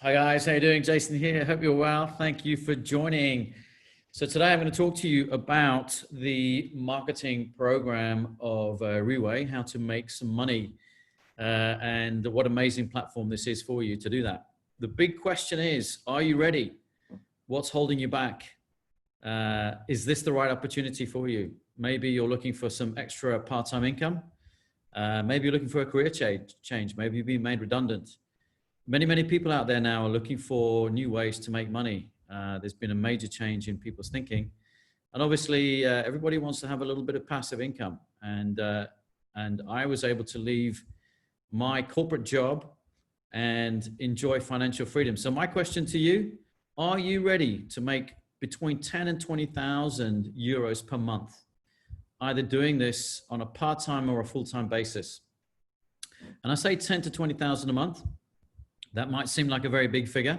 Hi guys, how you doing? Jason here. Hope you're well. Thank you for joining. So today I'm going to talk to you about the marketing program of Riway, how to make some money, and what amazing platform this is for you to do that. The big question is, are you ready? What's holding you back? Is this the right opportunity for you? Maybe you're looking for some extra part-time income. Maybe you're looking for a career change. Maybe you've been made redundant. Many people out there now are looking for new ways to make money. There's been a major change in people's thinking. And obviously, everybody wants to have a little bit of passive income. And I was able to leave my corporate job and enjoy financial freedom. So my question to you, are you ready to make between 10 and 20,000 euros per month, either doing this on a part-time or a full-time basis? And I say 10 to 20,000 a month. That might seem like a very big figure,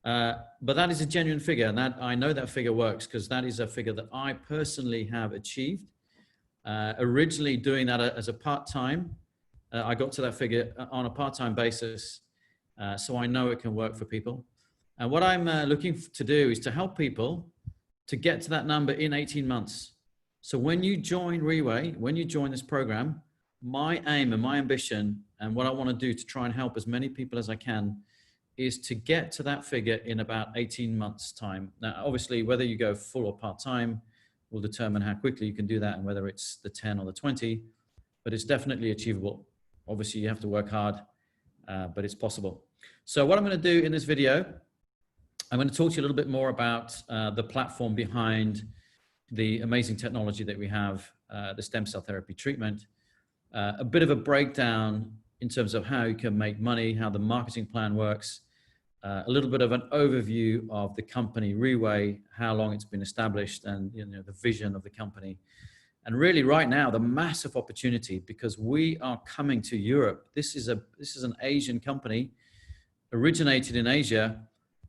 but that is a genuine figure, and that I know that figure works because that is a figure that I personally have achieved. Originally doing that as a part-time, I got to that figure on a part-time basis, so I know it can work for people. And what I'm looking to do is to help people to get to that number in 18 months. So when you join Riway, when you join this program, my aim and my ambition and what I want to do to try and help as many people as I can is to get to that figure in about 18 months time. Now, obviously, whether you go full or part-time will determine how quickly you can do that and whether it's the 10 or the 20, but it's definitely achievable. Obviously, you have to work hard, but it's possible. So what I'm going to do in this video, I'm going to talk to you a little bit more about the platform behind the amazing technology that we have, the stem cell therapy treatment. A bit of a breakdown in terms of how you can make money, how the marketing plan works, a little bit of an overview of the company Riway, how long it's been established, and the vision of the company. And really right now, the massive opportunity, because we are coming to Europe. This is an Asian company, originated in Asia,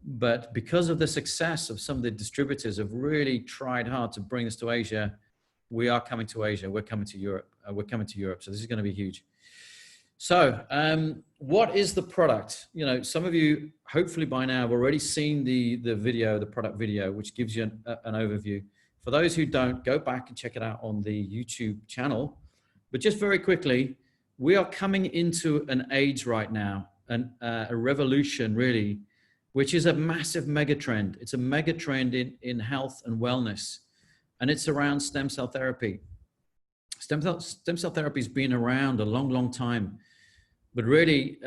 but because of the success of some of the distributors have really tried hard to bring this to Asia, we are coming to Asia, we're coming to Europe. So this is going to be huge. So what is the product? Some of you hopefully by now have already seen the product video, which gives you an overview. For those who don't, go back and check it out on the YouTube channel. But just very quickly, we are coming into an age right now, a revolution really, which is a massive mega trend. It's a mega trend in health and wellness. And it's around stem cell therapy. Stem cell therapy has been around a long time, but really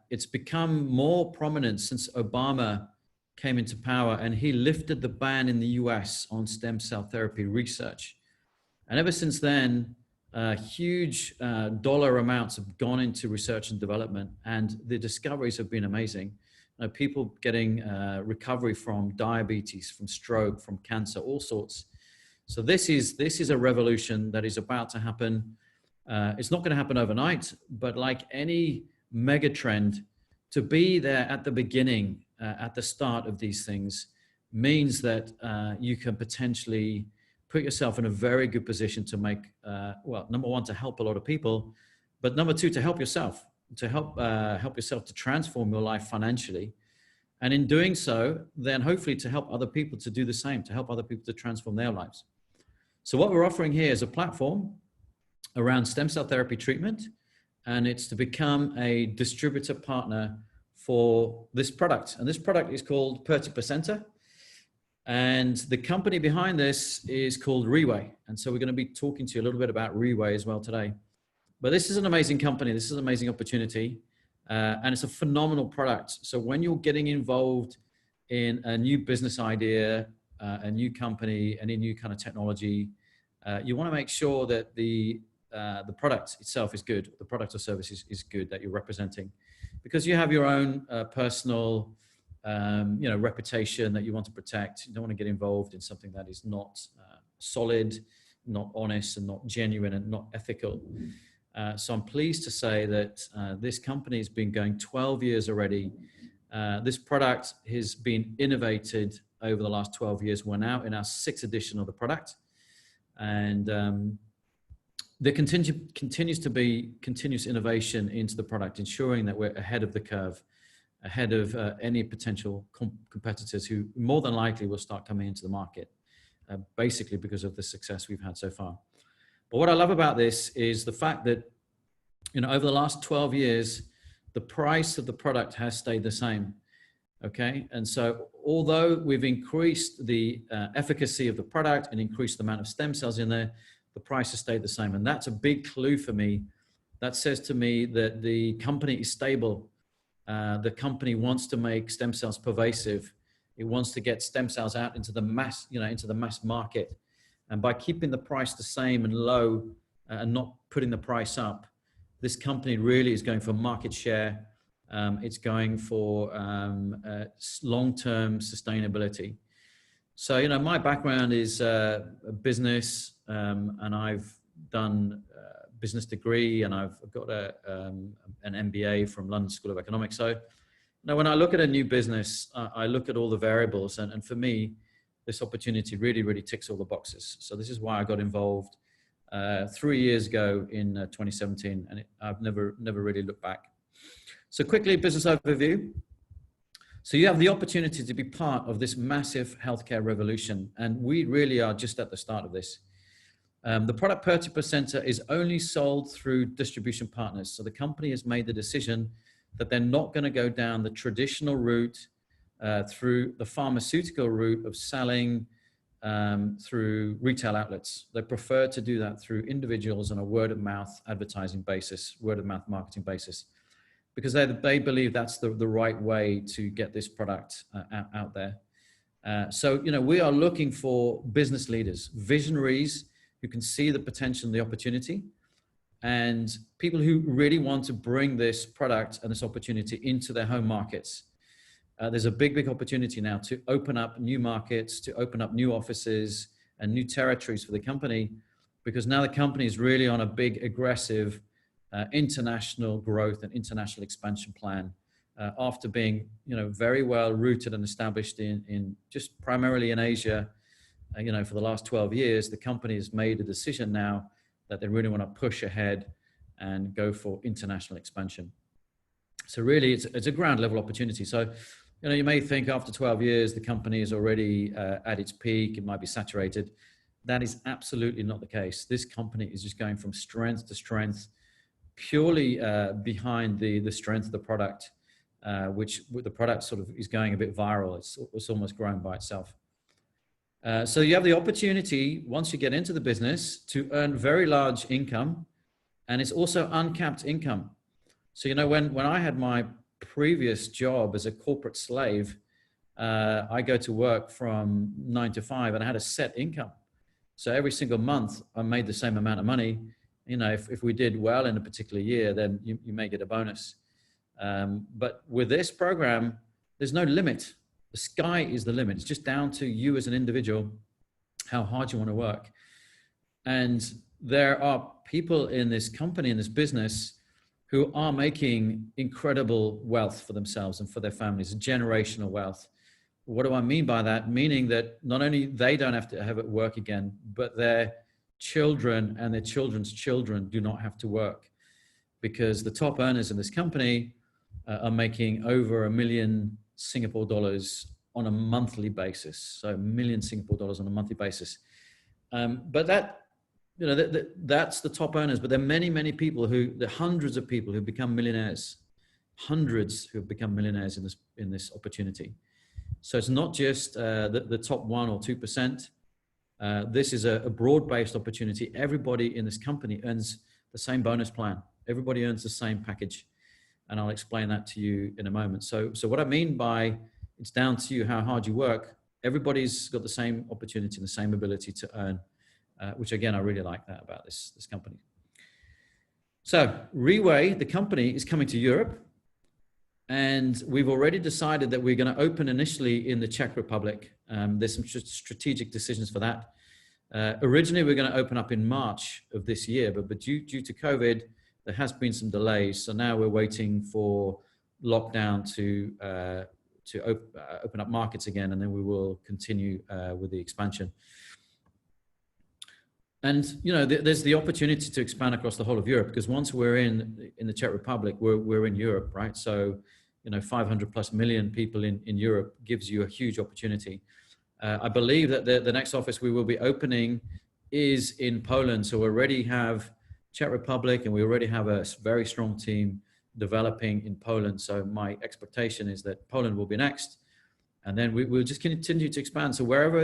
it's become more prominent since Obama came into power and he lifted the ban in the US on stem cell therapy research. And ever since then, huge dollar amounts have gone into research and development, and the discoveries have been amazing. People getting recovery from diabetes, from stroke, from cancer, all sorts. So this is a revolution that is about to happen. It's not going to happen overnight, but like any mega trend, to be there at the beginning, at the start of these things, means that you can potentially put yourself in a very good position to make, well, number one, to help a lot of people, but number two, to help yourself, to help yourself to transform your life financially. And in doing so, then hopefully to help other people to do the same, to help other people to transform their lives. So what we're offering here is a platform around stem cell therapy treatment, and it's to become a distributor partner for this product. And this product is called Percenter, and the company behind this is called Riway. And so we're going to be talking to you a little bit about Riway as well today. But this is an amazing company. This is an amazing opportunity, and it's a phenomenal product. So when you're getting involved in a new business idea, a new company, any new kind of technology, you want to make sure that the product itself is good, the product or service is good that you're representing, because you have your own personal, reputation that you want to protect. You don't want to get involved in something that is not solid, not honest, and not genuine, and not ethical. So I'm pleased to say that this company has been going 12 years already. This product has been innovated over the last 12 years. We're now in our 6th edition of the product. And there continues to be continuous innovation into the product, ensuring that we're ahead of the curve ahead of any potential competitors who more than likely will start coming into the market, basically because of the success we've had so far. But what I love about this is the fact that, over the last 12 years, the price of the product has stayed the same. Okay. And so although we've increased the efficacy of the product and increased the amount of stem cells in there, the price has stayed the same. And that's a big clue for me. That says to me that the company is stable. The company wants to make stem cells pervasive. It wants to get stem cells out into the mass, into the mass market. And by keeping the price the same and low and not putting the price up, this company really is going for market share. It's going for long-term sustainability. So, my background is a business, and I've done a business degree, and I've got an MBA from London School of Economics. So, when I look at a new business, I look at all the variables, and for me, this opportunity really, really ticks all the boxes. So this is why I got involved 3 years ago in 2017, and I've never really looked back. So quickly, business overview. So you have the opportunity to be part of this massive healthcare revolution, and we really are just at the start of this. The product purchase center is only sold through distribution partners. So the company has made the decision that they're not going to go down the traditional route through the pharmaceutical route of selling through retail outlets. They prefer to do that through individuals on a word of mouth advertising basis, word of mouth marketing basis, because they believe that's the right way to get this product out there. So, we are looking for business leaders, visionaries who can see the potential and the opportunity, and people who really want to bring this product and this opportunity into their home markets. There's a big opportunity now to open up new markets, to open up new offices and new territories for the company, because now the company is really on a big, aggressive international growth and international expansion plan after being, very well rooted and established in just primarily in Asia. For the last 12 years, the company has made a decision now that they really want to push ahead and go for international expansion. So really, it's a ground level opportunity. So, you may think after 12 years, the company is already at its peak, it might be saturated. That is absolutely not the case. This company is just going from strength to strength, purely behind the strength of the product, which the product sort of is going a bit viral. It's almost grown by itself. So you have the opportunity, once you get into the business, to earn very large income, and it's also uncapped income. So, when I had my previous job as a corporate slave, I go to work from 9 to 5 and I had a set income. So every single month I made the same amount of money. If we did well in a particular year, then you may get a bonus. But with this program, there's no limit. The sky is the limit. It's just down to you as an individual, how hard you want to work. And there are people in this company, in this business, who are making incredible wealth for themselves and for their families, generational wealth. What do I mean by that? Meaning that not only they don't have to have it work again, but their children and their children's children do not have to work, because the top earners in this company are making over $1 million Singapore dollars on a monthly basis. So $1 million Singapore dollars on a monthly basis. But that's the top earners. But there are many people there are hundreds of people who become millionaires, hundreds who have become millionaires in this opportunity. So it's not just the top 1 or 2%. This is a broad-based opportunity. Everybody in this company earns the same bonus plan. Everybody earns the same package. And I'll explain that to you in a moment. So what I mean by it's down to you how hard you work, everybody's got the same opportunity and the same ability to earn, which again, I really like that about this company. So Riway, the company, is coming to Europe, and we've already decided that we're going to open initially in the Czech Republic. There's some strategic decisions for that. Originally, we're going to open up in March of this year, but due to COVID, there has been some delays. So now we're waiting for lockdown to open up markets again, and then we will continue with the expansion. And there's the opportunity to expand across the whole of Europe, because once we're in the Czech Republic, we're in Europe, right? So 500 plus million people in Europe gives you a huge opportunity. I believe that the next office we will be opening is in Poland. So we already have Czech Republic, and we already have a very strong team developing in Poland. So my expectation is that Poland will be next. And then we'll just continue to expand. So wherever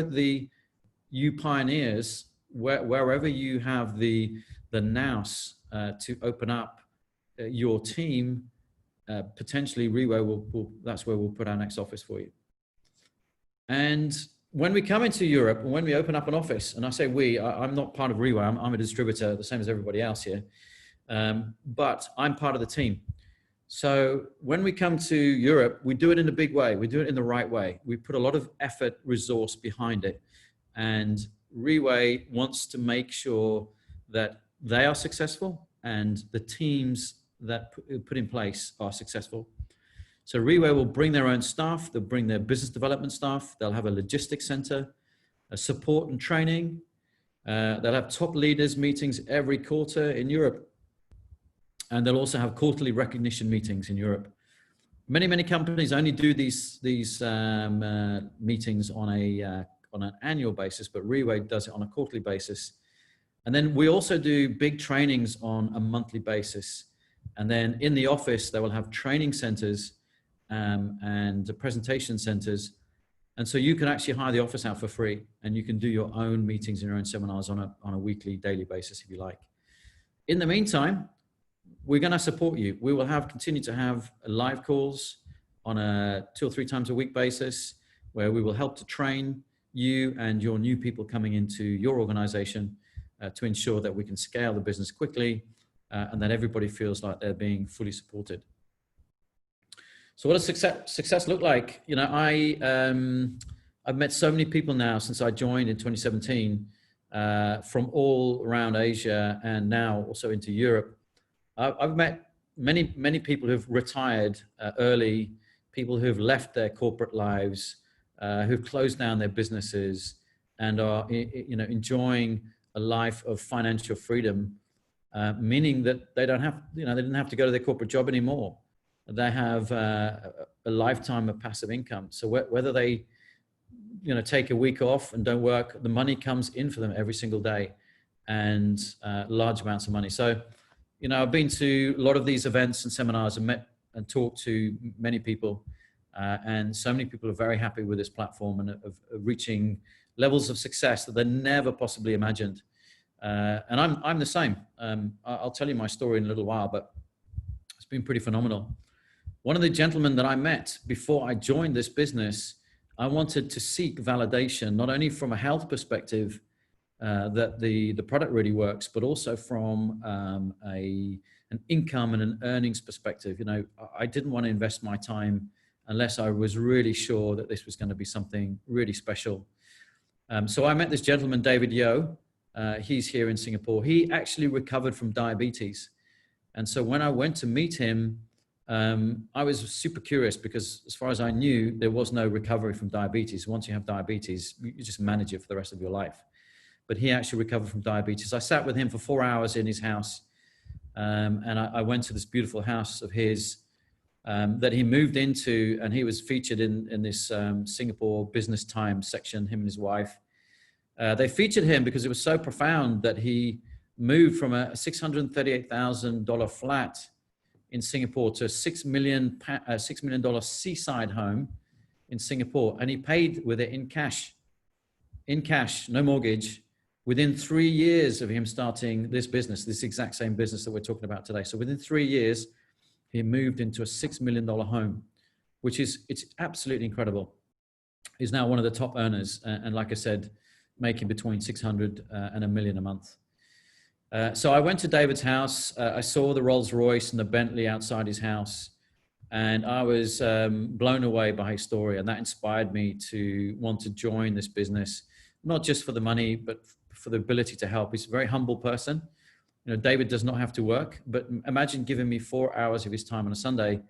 you pioneers, wherever you have the nous to open up your team, potentially Riway that's where we'll put our next office for you. And when we come into Europe, when we open up an office, and I say I'm not part of Riway, I'm a distributor, the same as everybody else here, but I'm part of the team. So when we come to Europe, we do it in a big way. We do it in the right way. We put a lot of effort, resource behind it. And Riway wants to make sure that they are successful and the teams that put in place are successful. So Riway will bring their own staff. They'll bring their business development staff. They'll have a logistics center, a support and training. They'll have top leaders meetings every quarter in Europe. And they'll also have quarterly recognition meetings in Europe. Many companies only do these meetings on an annual basis, but Riway does it on a quarterly basis. And then we also do big trainings on a monthly basis. And then in the office, they will have training centers and presentation centers. And so you can actually hire the office out for free, and you can do your own meetings and your own seminars on a weekly, daily basis if you like. In the meantime, we're going to support you. We will continue to have live calls on a 2 or 3 times a week basis, where we will help to train you and your new people coming into your organization to ensure that we can scale the business quickly and that everybody feels like they're being fully supported. So what does success look like? I've met so many people now since I joined in 2017 from all around Asia and now also into Europe. I've met many people who've retired early, people who've left their corporate lives, who've closed down their businesses and are enjoying a life of financial freedom, meaning that they don't have, they didn't have to go to their corporate job anymore. They have a lifetime of passive income. So whether they take a week off and don't work, the money comes in for them every single day, and large amounts of money. So I've been to a lot of these events and seminars and met and talked to many people, and so many people are very happy with this platform and of reaching levels of success that they never possibly imagined. And I'm the same. I'll tell you my story in a little while, but it's been pretty phenomenal. One of the gentlemen that I met before I joined this business, I wanted to seek validation, not only from a health perspective, that the product really works, but also from an income and an earnings perspective. I didn't want to invest my time unless I was really sure that this was going to be something really special. So I met this gentleman, David Yo. He's here in Singapore. He actually recovered from diabetes. And so when I went to meet him, I was super curious because as far as I knew, there was no recovery from diabetes. Once you have diabetes, you just manage it for the rest of your life. But he actually recovered from diabetes. I sat with him for 4 hours in his house. And I went to this beautiful house of his that he moved into, and he was featured in this Singapore Business Times section, him and his wife. They featured him because it was so profound that he moved from a $638,000 flat in Singapore to a $6 million seaside home in Singapore. And he paid with it in cash, no mortgage, within 3 years of him starting this business, this exact same business that we're talking about today. So within 3 years, he moved into a $6 million home, it's absolutely incredible. He's now one of the top earners. And like I said, making between 600 and $1 million a month. So I went to David's house. I saw the Rolls Royce and the Bentley outside his house, and I was blown away by his story. And that inspired me to want to join this business, not just for the money, but for the ability to help. He's a very humble person. David does not have to work, but imagine giving me 4 hours of his time on a Sunday.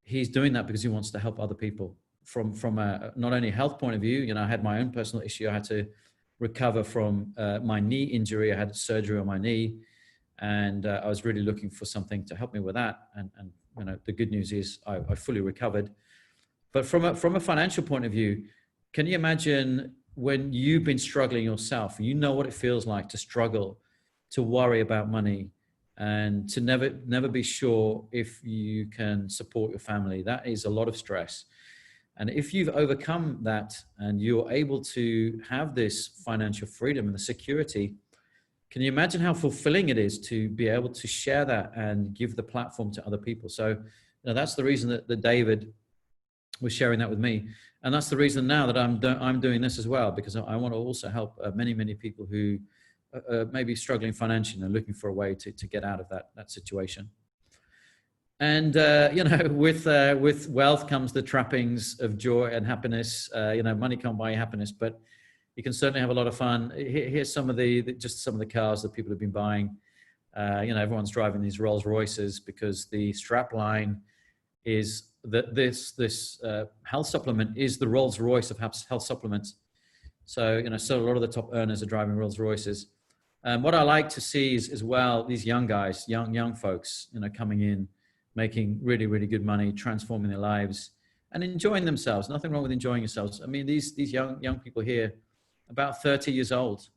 He's doing that because he wants to help other people from a, not only a health point of view. I had my own personal issue. I had to recover from my knee injury. I had surgery on my knee. And I was really looking for something to help me with that. And you know, the good news is I fully recovered. But from a financial point of view, can you imagine when you've been struggling yourself, you know what it feels like to struggle, to worry about money, and to never be sure if you can support your family? That is a lot of stress. And if you've overcome that and you're able to have this financial freedom and the security, can you imagine how fulfilling it is to be able to share that and give the platform to other people? So, you know, that's the reason that David was sharing that with me. And that's the reason now that I'm doing this as well, because I want to also help many people who may be struggling financially and looking for a way to get out of that situation. And you know, with wealth comes the trappings of joy and happiness. You know, money can't buy you happiness, but you can certainly have a lot of fun. Here's some of just some of the cars that people have been buying. You know, everyone's driving these Rolls Royces because the strap line is that this health supplement is the Rolls Royce of health supplements. So, you know, so a lot of the top earners are driving Rolls Royces. What I like to see is as well, these young guys, young folks, you know, coming in, making really good money, transforming their lives and enjoying themselves. Nothing wrong with enjoying yourselves. I mean, these young people here, about 30 years old,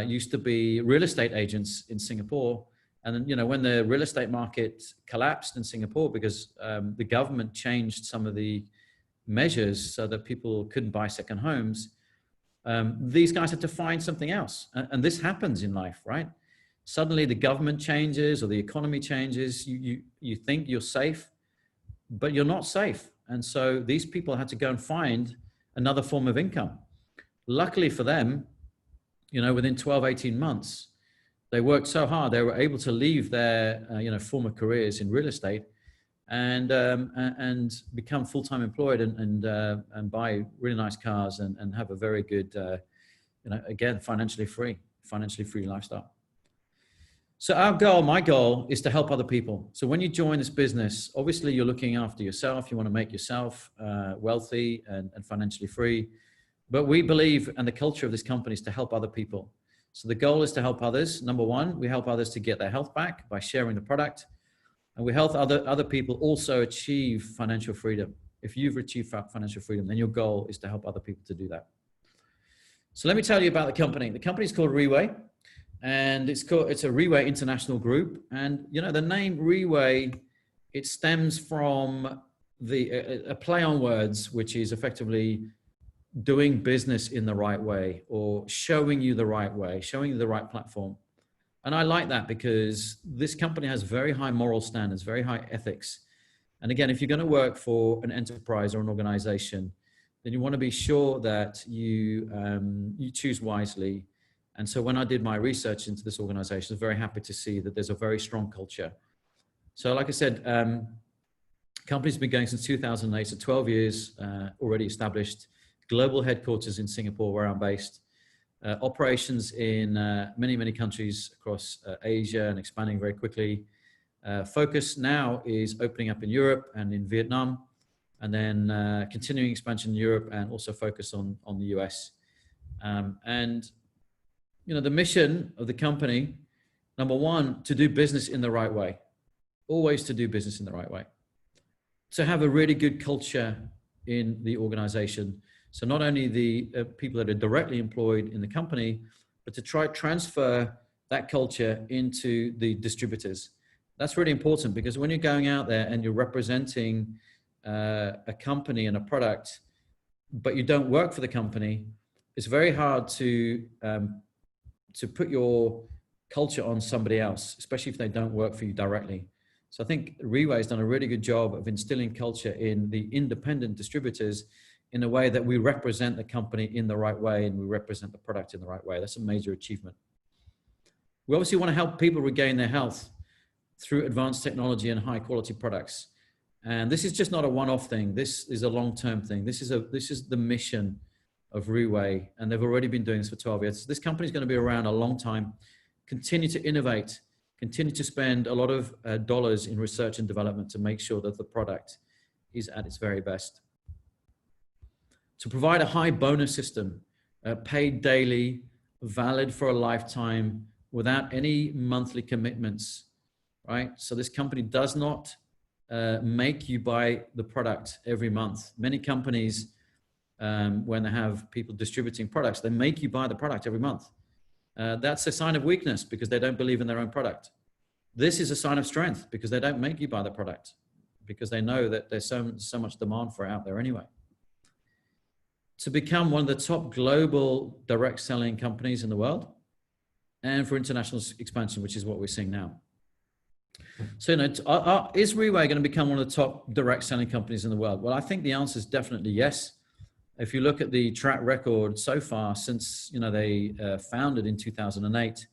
used to be real estate agents in Singapore. And then, you know, when the real estate market collapsed in Singapore because the government changed some of the measures so that people couldn't buy second homes, these guys had to find something else. And this happens in life, right? Suddenly the government changes or the economy changes. You think you're safe, but you're not safe. And so these people had to go and find another form of income. Luckily for them, you know, within 12, 18 months, they worked so hard, they were able to leave their, you know, former careers in real estate and become full-time employed and buy really nice cars and have a very good, you know, again, financially free lifestyle. So my goal is to help other people. So when you join this business, obviously you're looking after yourself. You want to make yourself wealthy and financially free. But we believe, and the culture of this company is to help other people. So the goal is to help others. Number one, we help others to get their health back by sharing the product. And we help other people also achieve financial freedom. If you've achieved financial freedom, then your goal is to help other people to do that. So let me tell you about the company. The company is called Riway, and it's a Riway International Group. And you know, the name Riway, it stems from a play on words, which is effectively doing business in the right way, or showing you the right way, showing you the right platform. And I like that because this company has very high moral standards, very high ethics. And again, if you're going to work for an enterprise or an organization, then you want to be sure that you choose wisely. And so when I did my research into this organization, I was very happy to see that there's a very strong culture. So like I said, company's been going since 2008, so 12 years already established. Global headquarters in Singapore, where I'm based. Operations in many countries across Asia and expanding very quickly. Focus now is opening up in Europe and in Vietnam, and then continuing expansion in Europe and also focus on the US. And you know, the mission of the company, number one, to do business in the right way. Always to do business in the right way. To have a really good culture in the organization. So not only the people that are directly employed in the company, but to try transfer that culture into the distributors. That's really important because when you're going out there and you're representing a company and a product, but you don't work for the company, it's very hard to put your culture on somebody else, especially if they don't work for you directly. So I think Riway has done a really good job of instilling culture in the independent distributors in a way that we represent the company in the right way and we represent the product in the right way. That's a major achievement. We obviously want to help people regain their health through advanced technology and high quality products. And this is just not a one-off thing. This is a long-term thing. This is the mission of Riway, and they've already been doing this for 12 years. This company is going to be around a long time, continue to innovate, continue to spend a lot of dollars in research and development to make sure that the product is at its very best. To provide a high bonus system, paid daily, valid for a lifetime, without any monthly commitments, right? So this company does not make you buy the product every month. Many companies, when they have people distributing products, they make you buy the product every month. That's a sign of weakness because they don't believe in their own product. This is a sign of strength because they don't make you buy the product because they know that there's so much demand for it out there anyway. To become one of the top global direct selling companies in the world and for international expansion, which is what we're seeing now. So, is Riway going to become one of the top direct selling companies in the world? Well, I think the answer is definitely yes. If you look at the track record so far since, they founded in 2008,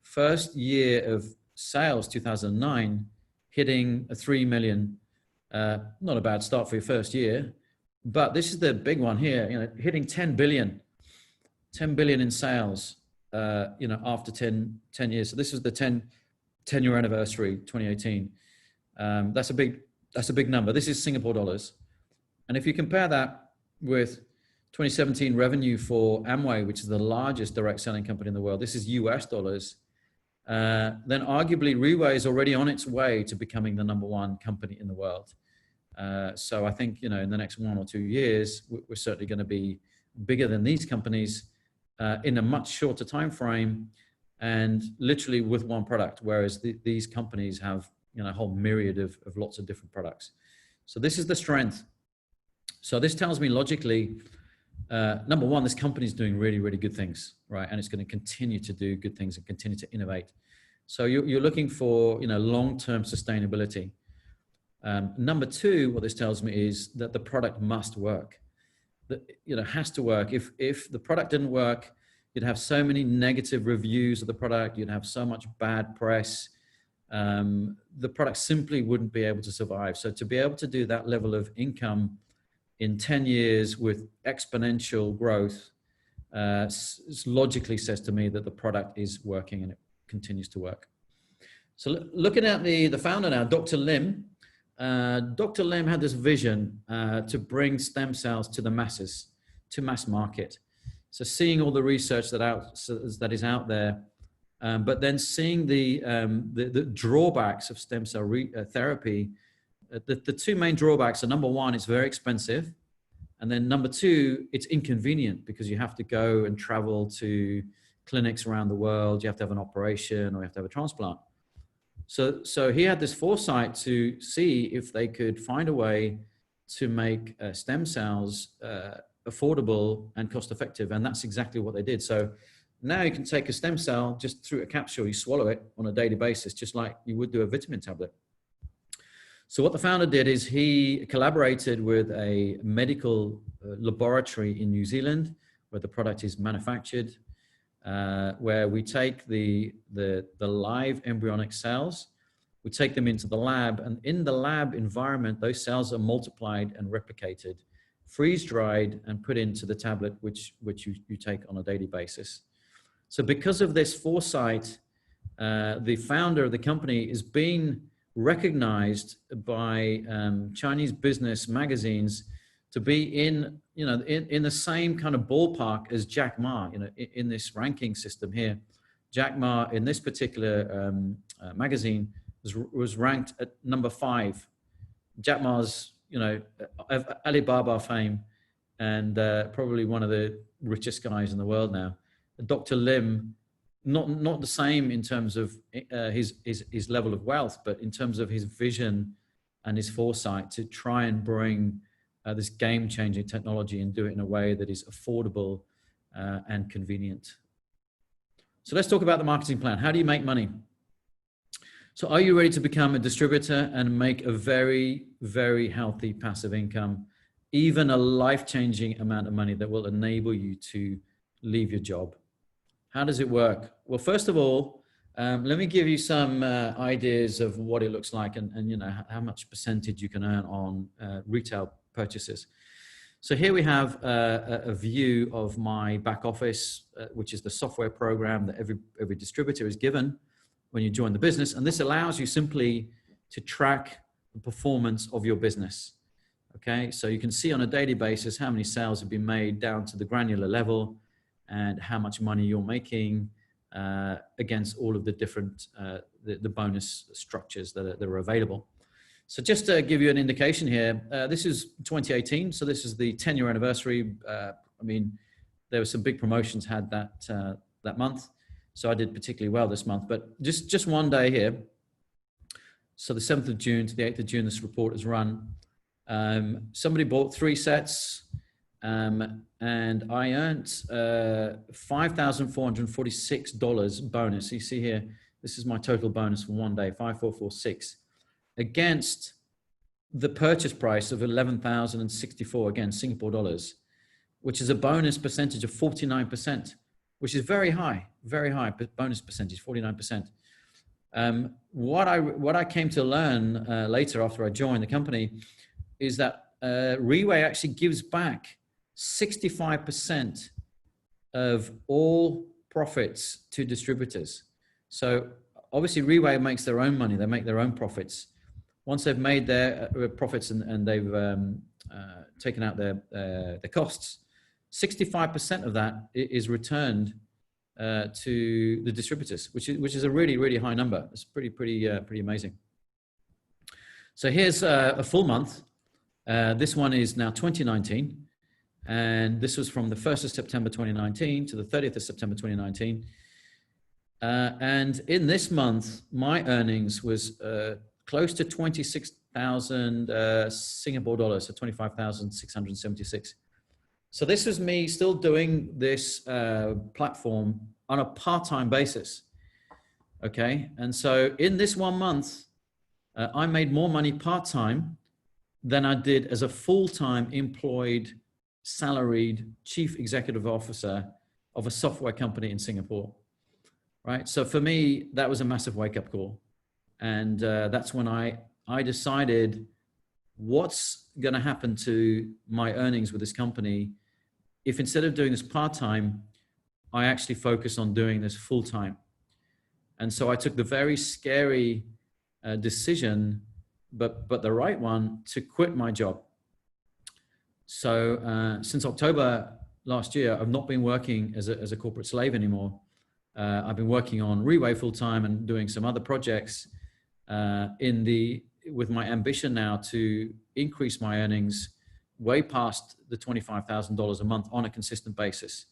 first year of sales, 2009, hitting 3 million, not a bad start for your first year. But this is the big one here, hitting 10 billion in sales, after 10 years. So this is the 10-year anniversary, 2018. That's a big number. This is Singapore dollars. And if you compare that with 2017 revenue for Amway, which is the largest direct selling company in the world, this is US dollars, then arguably Riway is already on its way to becoming the #1 company in the world. So I think, in the next 1 or 2 years, we're certainly going to be bigger than these companies in a much shorter time frame and literally with one product, whereas these companies have, a whole myriad of lots of different products. So this is the strength. So this tells me logically, #1, this company is doing really, really good things, right? And it's going to continue to do good things and continue to innovate. So you're looking for, long-term sustainability. #2, what this tells me is that the product must work. That has to work. If the product didn't work, you'd have so many negative reviews of the product. You'd have so much bad press. The product simply wouldn't be able to survive. So to be able to do that level of income in 10 years with exponential growth, logically says to me that the product is working and it continues to work. So looking at the founder now, Dr. Lim. Dr. Lim had this vision to bring stem cells to the masses, to mass market. So seeing all the research that is out there, but then seeing the drawbacks of stem cell therapy. The two main drawbacks are #1, it's very expensive. And then #2, it's inconvenient because you have to go and travel to clinics around the world. You have to have an operation or you have to have a transplant. So he had this foresight to see if they could find a way to make stem cells affordable and cost effective. And that's exactly what they did. So now you can take a stem cell just through a capsule, you swallow it on a daily basis, just like you would do a vitamin tablet. So what the founder did is he collaborated with a medical laboratory in New Zealand where the product is manufactured, where we take the live embryonic cells, we take them into the lab, and in the lab environment, those cells are multiplied and replicated, freeze-dried and put into the tablet, which you take on a daily basis. So because of this foresight, the founder of the company is being recognized by Chinese business magazines to be in the same kind of ballpark as Jack Ma, in this ranking system here. Jack Ma in this particular magazine was ranked at #5. Jack Ma's, Alibaba fame and probably one of the richest guys in the world now. Dr. Lim, not the same in terms of his level of wealth, but in terms of his vision and his foresight to try and bring this game-changing technology and do it in a way that is affordable and convenient. So let's talk about the marketing plan. How do you make money? So are you ready to become a distributor and make a very, very healthy passive income, even a life-changing amount of money that will enable you to leave your job? How does it work? Well, first of all, let me give you some ideas of what it looks like and how much percentage you can earn on retail purchases. So here we have a view of my back office, which is the software program that every distributor is given when you join the business. And this allows you simply to track the performance of your business. Okay, so you can see on a daily basis how many sales have been made down to the granular level and how much money you're making against all of the different the bonus structures that are available. So just to give you an indication here, this is 2018. So this is the 10-year anniversary. I mean, there were some big promotions had that month. So I did particularly well this month, but just one day here. So the 7th of June to the 8th of June, this report is run. Somebody bought 3 sets, and I earned $5,446 bonus. You see here, this is my total bonus for one day, 5,446, against the purchase price of 11,064, again, Singapore dollars, which is a bonus percentage of 49%, which is very high, bonus percentage, 49%. What I came to learn later after I joined the company is that Riway actually gives back 65% of all profits to distributors. So obviously Riway makes their own money, they make their own profits. Once they've made their profits and they've taken out their costs, 65% of that is returned to the distributors, which is a really high number. It's pretty amazing. So here's a full month. This one is now 2019, and this was from the 1st of September 2019 to the 30th of September 2019. And in this month, my earnings was close to 26,000 Singapore dollars, so 25,676. So this is me still doing this platform on a part-time basis, okay? And so in this 1 month, I made more money part-time than I did as a full-time employed, salaried chief executive officer of a software company in Singapore, right? So for me, that was a massive wake-up call. And that's when I decided what's gonna happen to my earnings with this company if instead of doing this part-time, I actually focus on doing this full-time. And so I took the very scary decision, but the right one, to quit my job. So since October last year, I've not been working as a corporate slave anymore. I've been working on Riway full-time and doing some other projects with my ambition now to increase my earnings way past the $25,000 a month on a consistent basis.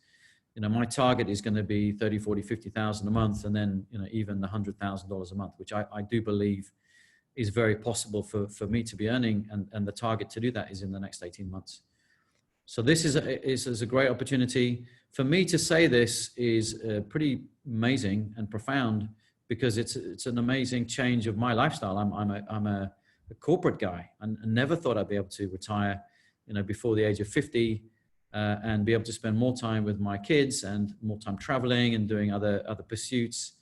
You know, my target is going to be 30, 40, 50,000 a month, and then, you know, even the $100,000 a month, which I do believe is very possible for me to be earning, and the target to do that is in the next 18 months. So this is a great opportunity. For me to say this is pretty amazing and profound, because it's an amazing change of my lifestyle. I'm a corporate guy, and never thought I'd be able to retire, you know, before the age of 50, and be able to spend more time with my kids and more time traveling and doing other pursuits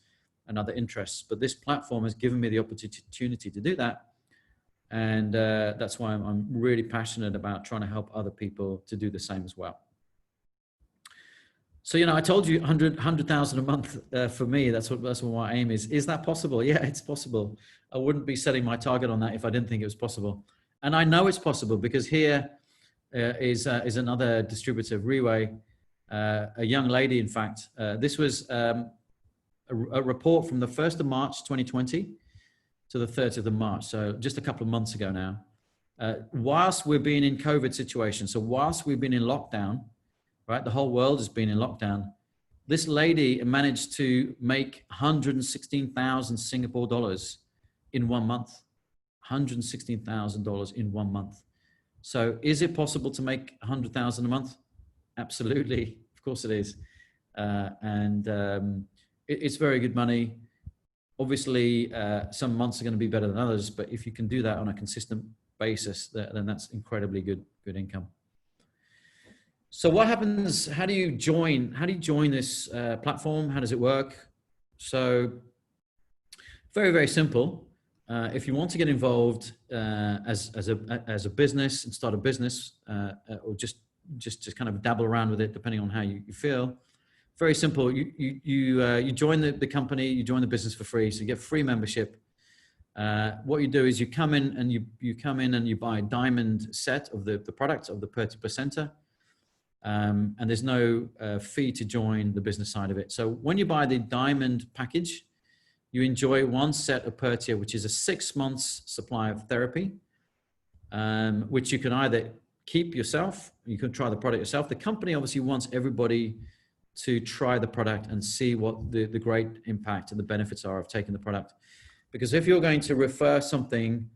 and other interests. But this platform has given me the opportunity to do that. And that's why I'm really passionate about trying to help other people to do the same as well. So, you know, I told you 100,000 a month for me, that's what my aim is. Is that possible? Yeah, it's possible. I wouldn't be setting my target on that if I didn't think it was possible. And I know it's possible because here is another distributor of Riway, a young lady, in fact. This was a report from the 1st of March 2020 to the 30th of March, so just a couple of months ago now. Whilst we've been in COVID situation, so whilst we've been in lockdown, right, the whole world has been in lockdown, this lady managed to make 116,000 Singapore dollars in 1 month. $116,000 in 1 month. So is it possible to make 100,000 a month? Absolutely, of course it is. It's very good money. Obviously, some months are going to be better than others, but if you can do that on a consistent basis, then that's incredibly good income. So what happens? How do you join this platform? How does it work? So very simple. If you want to get involved as a business and start a business, or just kind of dabble around with it, depending on how you feel. Very simple. You join the company, you join the business for free, so you get free membership. What you do is you come in and you buy a diamond set of the product of the per-center. And there's no fee to join the business side of it. So when you buy the diamond package, you enjoy one set of per tier, which is a 6 months supply of therapy, which you can either keep yourself, you can try the product yourself. The company obviously wants everybody to try the product and see what the great impact and the benefits are of taking the product. Because if you're going to refer something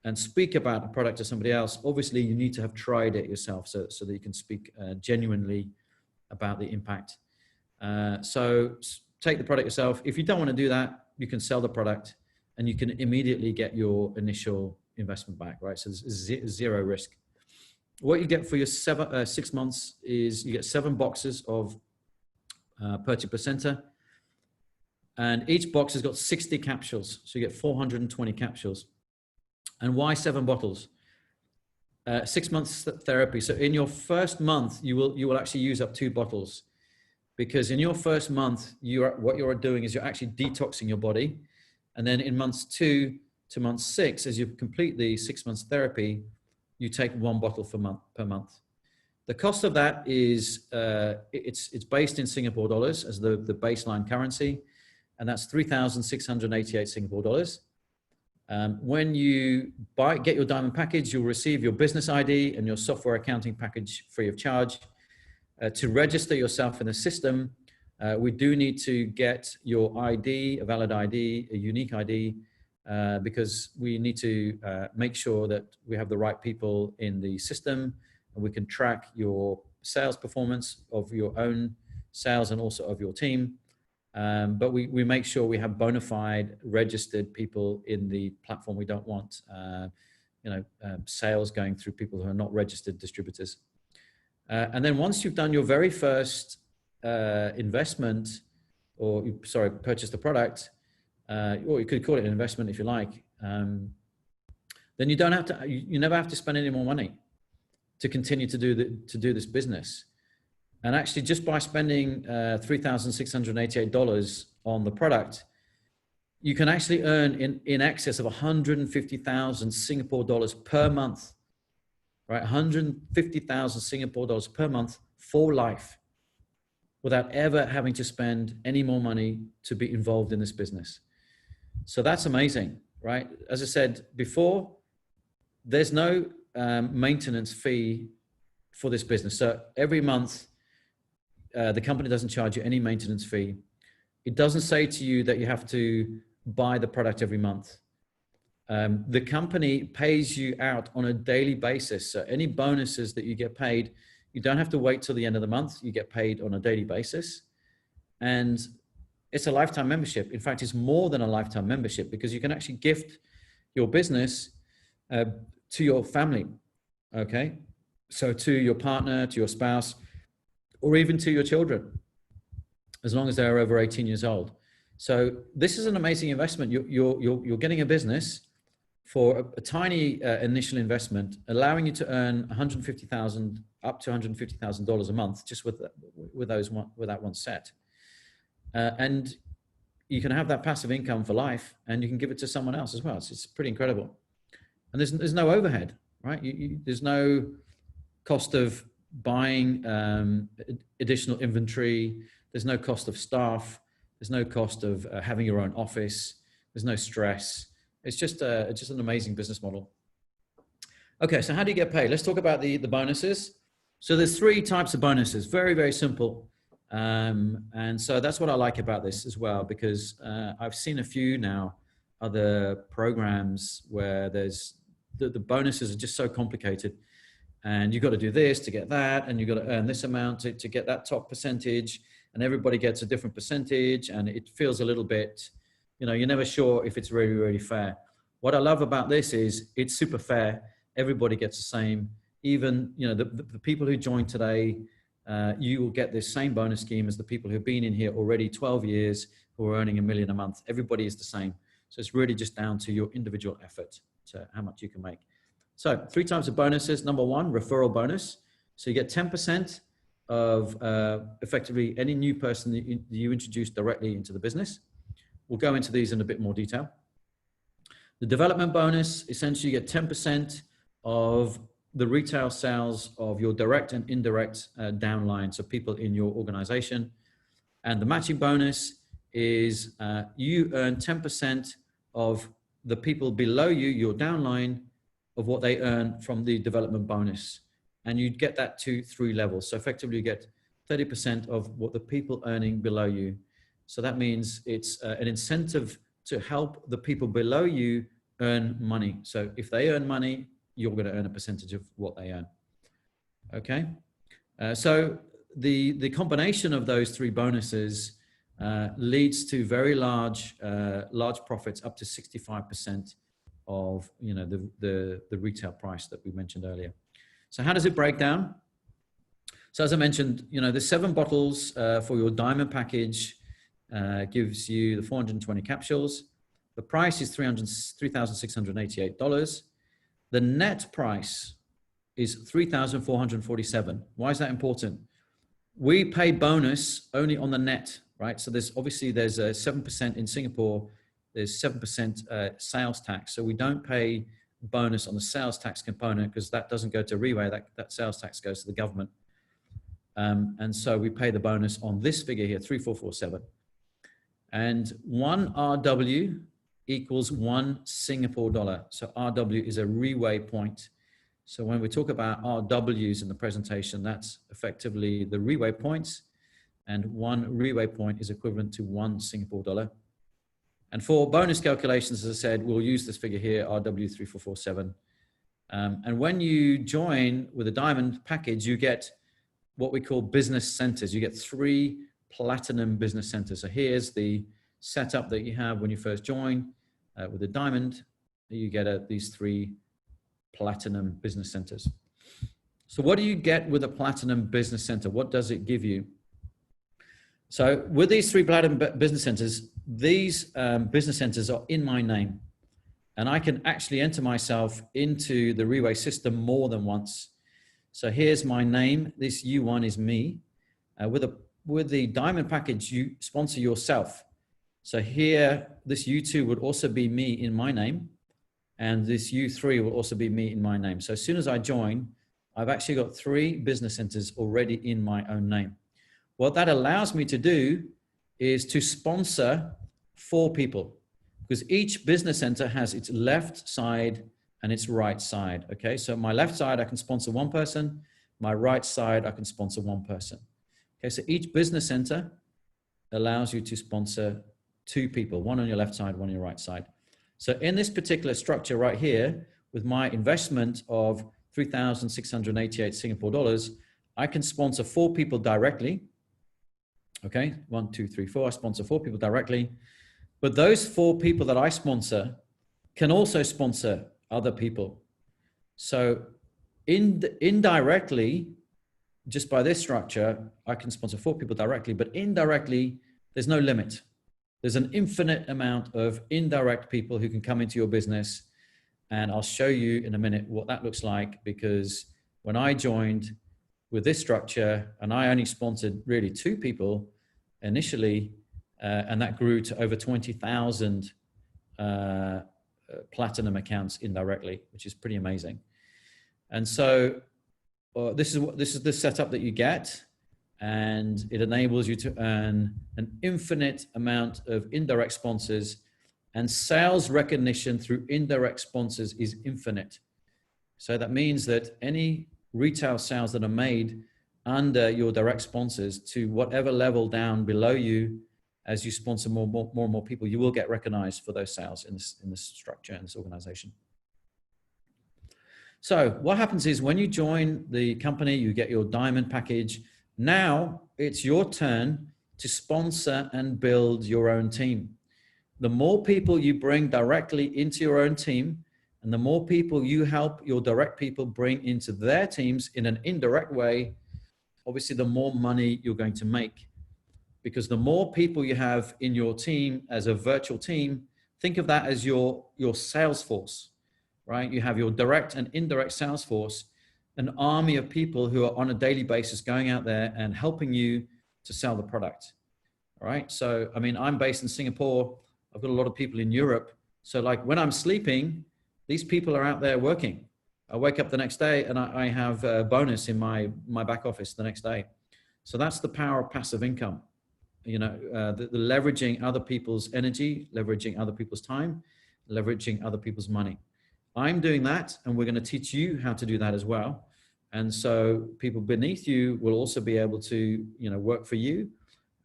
and speak about a product to somebody else, obviously you need to have tried it yourself so that you can speak genuinely about the impact. So take the product yourself. If you don't want to do that, you can sell the product and you can immediately get your initial investment back, right? So there's zero risk. What you get for your 6 months is you get 7 boxes of per placenta, and each box has got 60 capsules. So you get 420 capsules. And why 7 bottles? 6 months therapy. So in your first month, you will actually use up 2 bottles, because in your first month, what you're doing is you're actually detoxing your body. And then in months 2 to month 6, as you complete the 6 months therapy, you take 1 bottle per month. The cost of that is, it's based in Singapore dollars as the baseline currency, and that's 3,688 Singapore dollars. When you get your diamond package, you'll receive your business ID and your software accounting package free of charge. To register yourself in the system, we do need to get your ID, a valid ID, a unique ID, because we need to make sure that we have the right people in the system, and we can track your sales performance of your own sales and also of your team. But we make sure we have bona fide registered people in the platform. We don't want sales going through people who are not registered distributors. And then once you've done your very first investment, purchased the product, or you could call it an investment if you like, then you don't have to. You never have to spend any more money to continue to do this business. And actually, just by spending $3,688 on the product, you can actually earn in excess of 150,000 Singapore dollars per month, right? 150,000 Singapore dollars per month for life, without ever having to spend any more money to be involved in this business. So that's amazing, right? As I said before, there's no maintenance fee for this business. So every month, the company doesn't charge you any maintenance fee. It doesn't say to you that you have to buy the product every month. The company pays you out on a daily basis. So any bonuses that you get paid, you don't have to wait till the end of the month. You get paid on a daily basis. And it's a lifetime membership. In fact, it's more than a lifetime membership, because you can actually gift your business to your family, okay? So to your partner, to your spouse, or even to your children, as long as they're over 18 years old. So this is an amazing investment. You're getting a business for a tiny initial investment, allowing you to earn $150,000 up to $150,000 a month just with that one set. And you can have that passive income for life, and you can give it to someone else as well. It's pretty incredible. And there's no overhead, right? There's no cost of buying additional inventory. There's no cost of staff. There's no cost of having your own office. There's no stress. It's just an amazing business model. Okay, so how do you get paid? Let's talk about the bonuses. So there's 3 types of bonuses, very, very simple. And so that's what I like about this as well, because I've seen a few now, other programs where there's the bonuses are just so complicated, and you've got to do this to get that, and you've got to earn this amount to get that top percentage, and everybody gets a different percentage, and it feels a little bit, you're never sure if it's really, really fair. What I love about this is it's super fair. Everybody gets the same. Even, the people who joined today, you will get this same bonus scheme as the people who've been in here already 12 years who are earning $1 million a month. Everybody is the same. So it's really just down to your individual effort to how much you can make. So 3 types of bonuses. Number 1, referral bonus. So you get 10% of effectively any new person that you introduce directly into the business. We'll go into these in a bit more detail. The development bonus, essentially you get 10% of the retail sales of your direct and indirect downline, so people in your organization. And the matching bonus is you earn 10% of the people below you, your downline, of what they earn from the development bonus. And you get that to 3 levels. So effectively you get 30% of what the people earning below you. So that means it's an incentive to help the people below you earn money. So if they earn money, you're going to earn a percentage of what they earn. Okay. So the combination of those 3 bonuses leads to very large profits, up to 65% of the retail price that we mentioned earlier. So how does it break down? So as I mentioned, the 7 bottles for your diamond package gives you the 420 capsules. The price is $3,688. The net price is $3,447. Why is that important? We pay bonus only on the net, right? So there's a 7% in Singapore. There's 7% sales tax. So we don't pay bonus on the sales tax component because that doesn't go to Riway. That sales tax goes to the government. And so we pay the bonus on this figure here, 3,447. And 1 RW equals 1 Singapore dollar. So RW is a Riway point. So when we talk about RWs in the presentation, that's effectively the Riway points. And 1 Riway point is equivalent to 1 Singapore dollar. And for bonus calculations, as I said, we'll use this figure here, RW3447. And when you join with a diamond package, you get what we call business centers. You get 3 platinum business centers. So here's the setup that you have when you first join with a diamond. You get these 3 platinum business centers. So what do you get with a platinum business center? What does it give you? So with these 3 platinum business centers, these business centers are in my name. And I can actually enter myself into the Riway system more than once. So here's my name. This U1 is me. With the diamond package, you sponsor yourself. So here, this U2 would also be me in my name. And this U3 will also be me in my name. So as soon as I join, I've actually got 3 business centers already in my own name. What that allows me to do is to sponsor 4 people, because each business center has its left side and its right side. Okay, so my left side, I can sponsor 1 person. My right side, I can sponsor 1 person. Okay, so each business center allows you to sponsor 2 people, 1 on your left side, 1 on your right side. So in this particular structure right here, with my investment of 3,688 Singapore dollars, I can sponsor 4 people directly. Okay, 1, 2, 3, 4. I sponsor 4 people directly. But those 4 people that I sponsor can also sponsor other people. So indirectly, just by this structure, I can sponsor 4 people directly, but indirectly, there's no limit. There's an infinite amount of indirect people who can come into your business. And I'll show you in a minute what that looks like, because when I joined with this structure, and I only sponsored really 2 people initially, and that grew to over 20,000 platinum accounts indirectly, which is pretty amazing. And so this is the setup that you get, and it enables you to earn an infinite amount of indirect sponsors, and sales recognition through indirect sponsors is infinite. So that means that any retail sales that are made under your direct sponsors to whatever level down below you, as you sponsor more and more people, you will get recognized for those sales in this structure, in this organization. So what happens is when you join the company, you get your diamond package. Now it's your turn to sponsor and build your own team. The more people you bring directly into your own team, and the more people you help your direct people bring into their teams in an indirect way, obviously the more money you're going to make. Because the more people you have in your team as a virtual team, think of that as your sales force, right? You have your direct and indirect sales force, an army of people who are on a daily basis going out there and helping you to sell the product. All right. So, I mean, I'm based in Singapore. I've got a lot of people in Europe. So like when I'm sleeping, these people are out there working. I wake up the next day and I have a bonus in my back office the next day. So that's the power of passive income. You know, the leveraging other people's energy, leveraging other people's time, leveraging other people's money. I'm doing that, and we're going to teach you how to do that as well. And so people beneath you will also be able to, you know, work for you,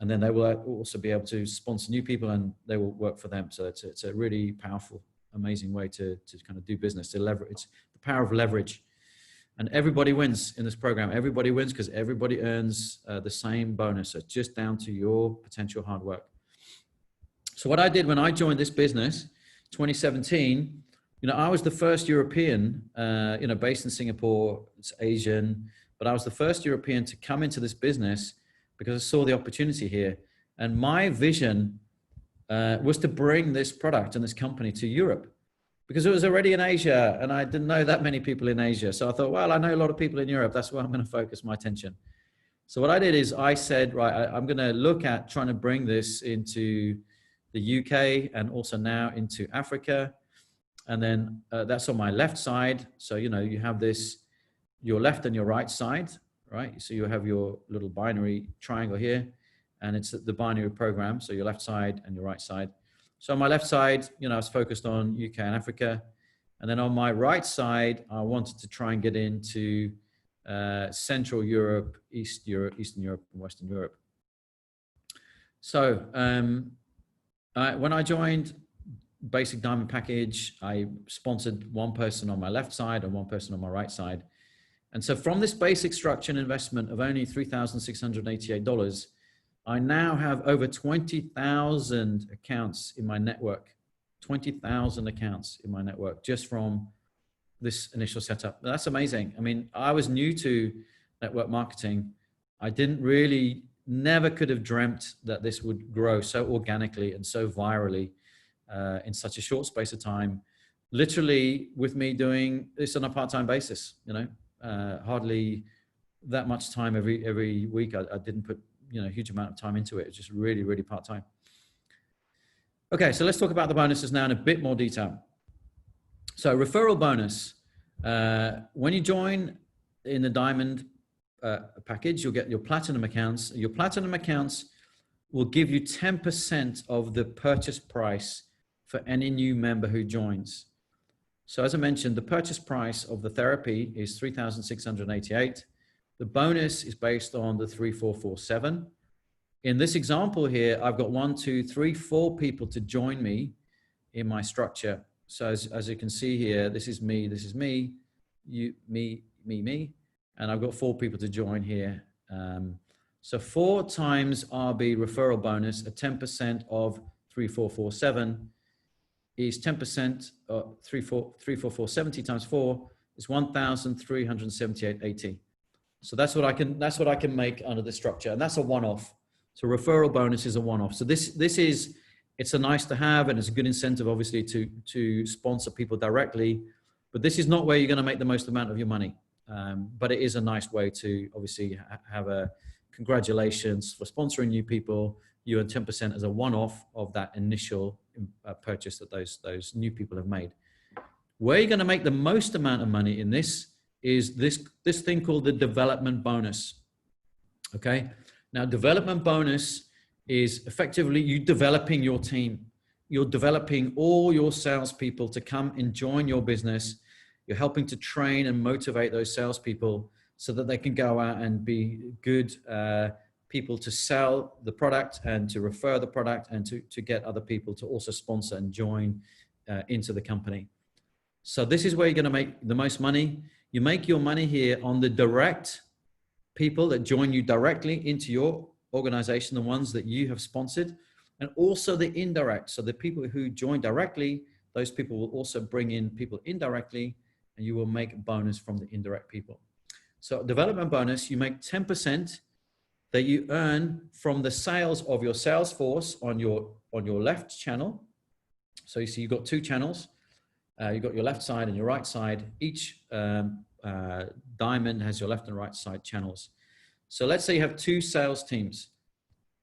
and then they will also be able to sponsor new people, and they will work for them. So it's a really powerful, amazing way to kind of do business, to leverage. It's the power of leverage. And everybody wins in this program. Everybody wins because everybody earns the same bonus. So it's just down to your potential hard work. So what I did when I joined this business, 2017, you know, I was the first European, you know, based in Singapore. It's Asian, but I was the first European to come into this business because I saw the opportunity here. And my vision was to bring this product and this company to Europe, because it was already in Asia and I didn't know that many people in Asia. So I thought, well, I know a lot of people in Europe. That's where I'm going to focus my attention. So what I did is I said, right, I'm going to look at trying to bring this into the UK and also now into Africa. And then that's on my left side. So, you know, you have this, your left and your right side, right? So you have your little binary triangle here, and it's the binary program. So your left side and your right side. So on my left side, you know, I was focused on UK and Africa. And then on my right side, I wanted to try and get into Central Europe, Eastern Europe, and Western Europe. So when I joined Basic Diamond Package, I sponsored one person on my left side and one person on my right side. And so from this basic structure and investment of only $3,688, I now have over 20,000 accounts in my network, 20,000 accounts in my network just from this initial setup. That's amazing. I mean, I was new to network marketing. I didn't really, never could have dreamt that this would grow so organically and so virally in such a short space of time, literally with me doing this on a part-time basis, you know, hardly that much time every week. I didn't put, you know, a huge amount of time into it. It's just really, really part-time. Okay, so let's talk about the bonuses now in a bit more detail. So referral bonus, when you join in the Diamond package, you'll get your platinum accounts. Your platinum accounts will give you 10% of the purchase price for any new member who joins. So as I mentioned, the purchase price of the therapy is $3,688. The bonus is based on the 3447. In this example here, I've got 1, 2, 3, 4 people to join me in my structure. So as you can see here, this is me, you, me, and I've got 4 people to join here. So 4 times RB referral bonus at 10% of 3447 is 10%, 34470 times 4 is 1,378.80. So that's what I can make under this structure, and that's a one-off. So referral bonus is a one-off. So it's a nice to have, and it's a good incentive, obviously, to sponsor people directly. But this is not where you're going to make the most amount of your money. But it is a nice way to obviously have a congratulations for sponsoring new people. You earn 10% as a one-off of that initial purchase that those new people have made. Where you're going to make the most amount of money in this is this thing called the development bonus. Okay. Now, development bonus is effectively you developing your team. You're developing all your salespeople to come and join your business. You're helping to train and motivate those salespeople so that they can go out and be good people to sell the product and to refer the product and to get other people to also sponsor and join into the company. So this is where you're going to make the most money. You make your money here on the direct people that join you directly into your organization, the ones that you have sponsored, and also the indirect. So the people who join directly, those people will also bring in people indirectly, and you will make a bonus from the indirect people. So development bonus, you make 10% that you earn from the sales of your sales force on your left channel. So you see you've got 2 channels. You've got your left side and your right side. Each diamond has your left and right side channels. So let's say you have 2 sales teams.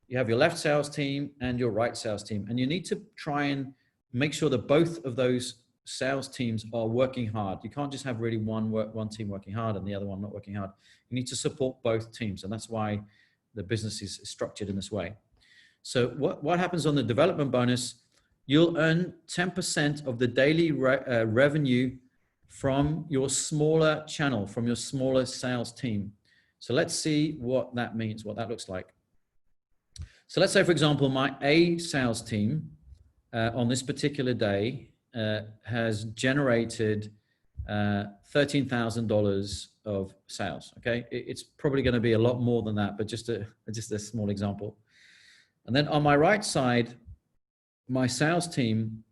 You have your left sales team and your right sales team. And you need to try and make sure that both of those sales teams are working hard. You can't just have really one team working hard and the other one not working hard. You need to support both teams, and that's why the business is structured in this way. So what happens on the development bonus? You'll earn 10% of the daily revenue from your smaller channel, from your smaller sales team. So let's see what that means, what that looks like. So let's say, for example, my A sales team on this particular day has generated $13,000 of sales. Okay, it's probably going to be a lot more than that, but just a small example. And then on my right side, my sales team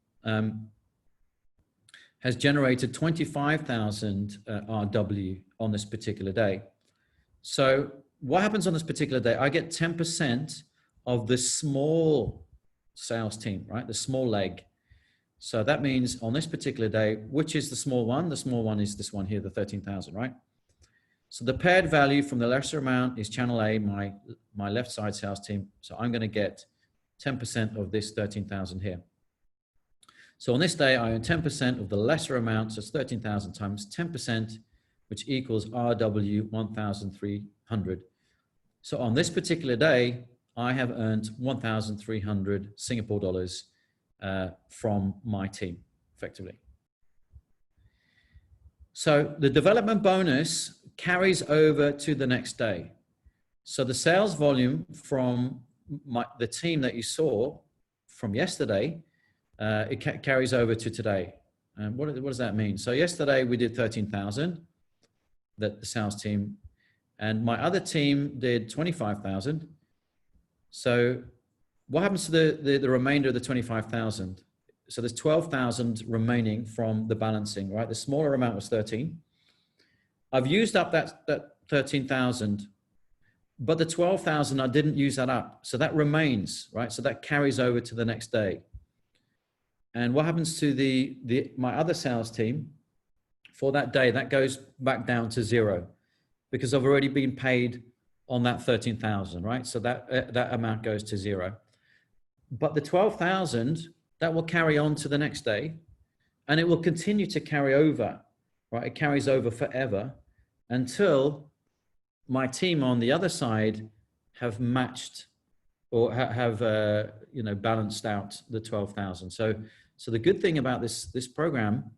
has generated 25,000 RW on this particular day. So what happens on this particular day? I get 10% of the small sales team, right? The small leg. So that means on this particular day, which is the small one? The small one is this one here, the 13,000, right? So the paired value from the lesser amount is channel A, my left side sales team. So I'm going to get 10% of this 13,000 here. So on this day, I earn 10% of the lesser amount. So it's 13,000 times 10%, which equals RW 1,300. So on this particular day, I have earned 1,300 Singapore dollars from my team, effectively. So the development bonus carries over to the next day. So the sales volume from the team that you saw from yesterday, it carries over to today. And what does that mean? So yesterday we did 13,000, the sales team, and my other team did 25,000. So what happens to the remainder of the 25,000? So there's 12,000 remaining from the balancing, right? The smaller amount was 13. I've used up that 13,000, but the 12,000, I didn't use that up. So that remains, right? So that carries over to the next day. And what happens to my other sales team for that day? That goes back down to zero because I've already been paid on that 13,000, right? So that amount goes to zero. But the 12,000, that will carry on to the next day, and it will continue to carry over, right? It carries over forever until my team on the other side have matched or have balanced out the 12,000. So the good thing about this program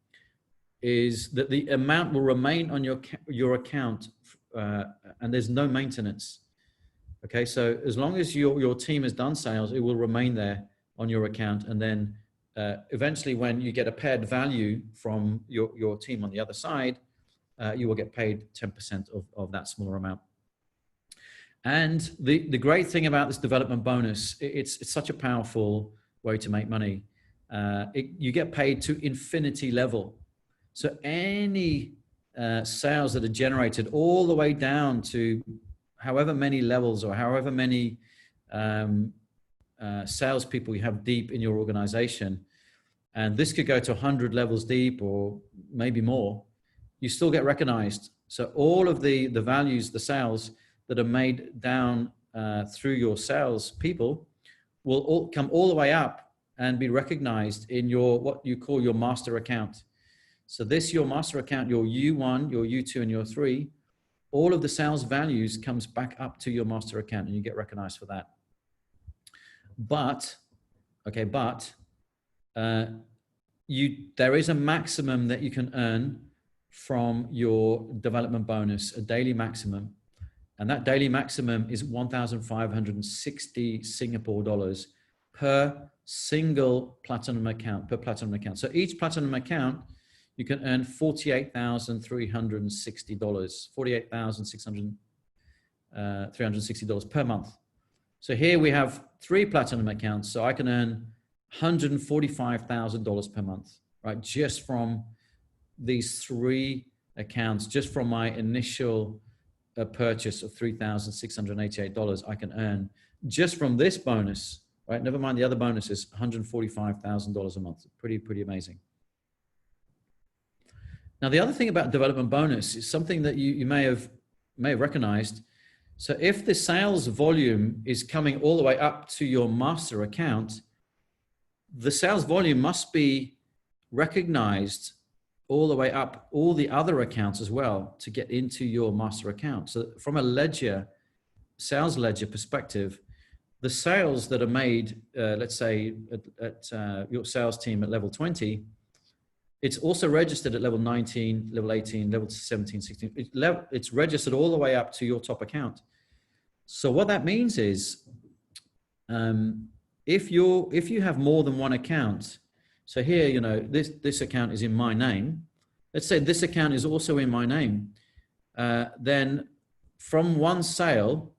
is that the amount will remain on your account, and there's no maintenance. Okay, so as long as your team has done sales, it will remain there on your account, and then eventually when you get a paired value from your team on the other side, you will get paid 10% of that smaller amount. And the great thing about this development bonus, it's such a powerful way to make money. You get paid to infinity level. So any sales that are generated all the way down to however many levels or however many salespeople you have deep in your organization, and this could go to 100 levels deep or maybe more, you still get recognized. So all of the values, the sales that are made down through your sales people will all come all the way up and be recognized in what you call your master account. So your master account, your U1, your U2, and your 3, all of the sales values comes back up to your master account and you get recognized for that. But there is a maximum that you can earn from your development bonus, a daily maximum. And that daily maximum is 1,560 Singapore dollars per single platinum account, So each platinum account, you can earn $48,360, $48,360 per month. So here we have 3 platinum accounts. So I can earn $145,000 per month, right? Just from these 3 accounts, just from my initial purchase of $3,688, I can earn just from this bonus, right? Never mind the other bonuses, $145,000 a month. Pretty amazing. Now, the other thing about development bonus is something that you may have recognized. So if the sales volume is coming all the way up to your master account, the sales volume must be recognized all the way up all the other accounts as well to get into your master account. So from a ledger, sales ledger perspective, the sales that are made, let's say at your sales team at level 20, it's also registered at level 19, level 18, level 17, 16. It's registered all the way up to your top account. So what that means is, if you have more than one account, so here, you know, this account is in my name. Let's say this account is also in my name. Then from one sale,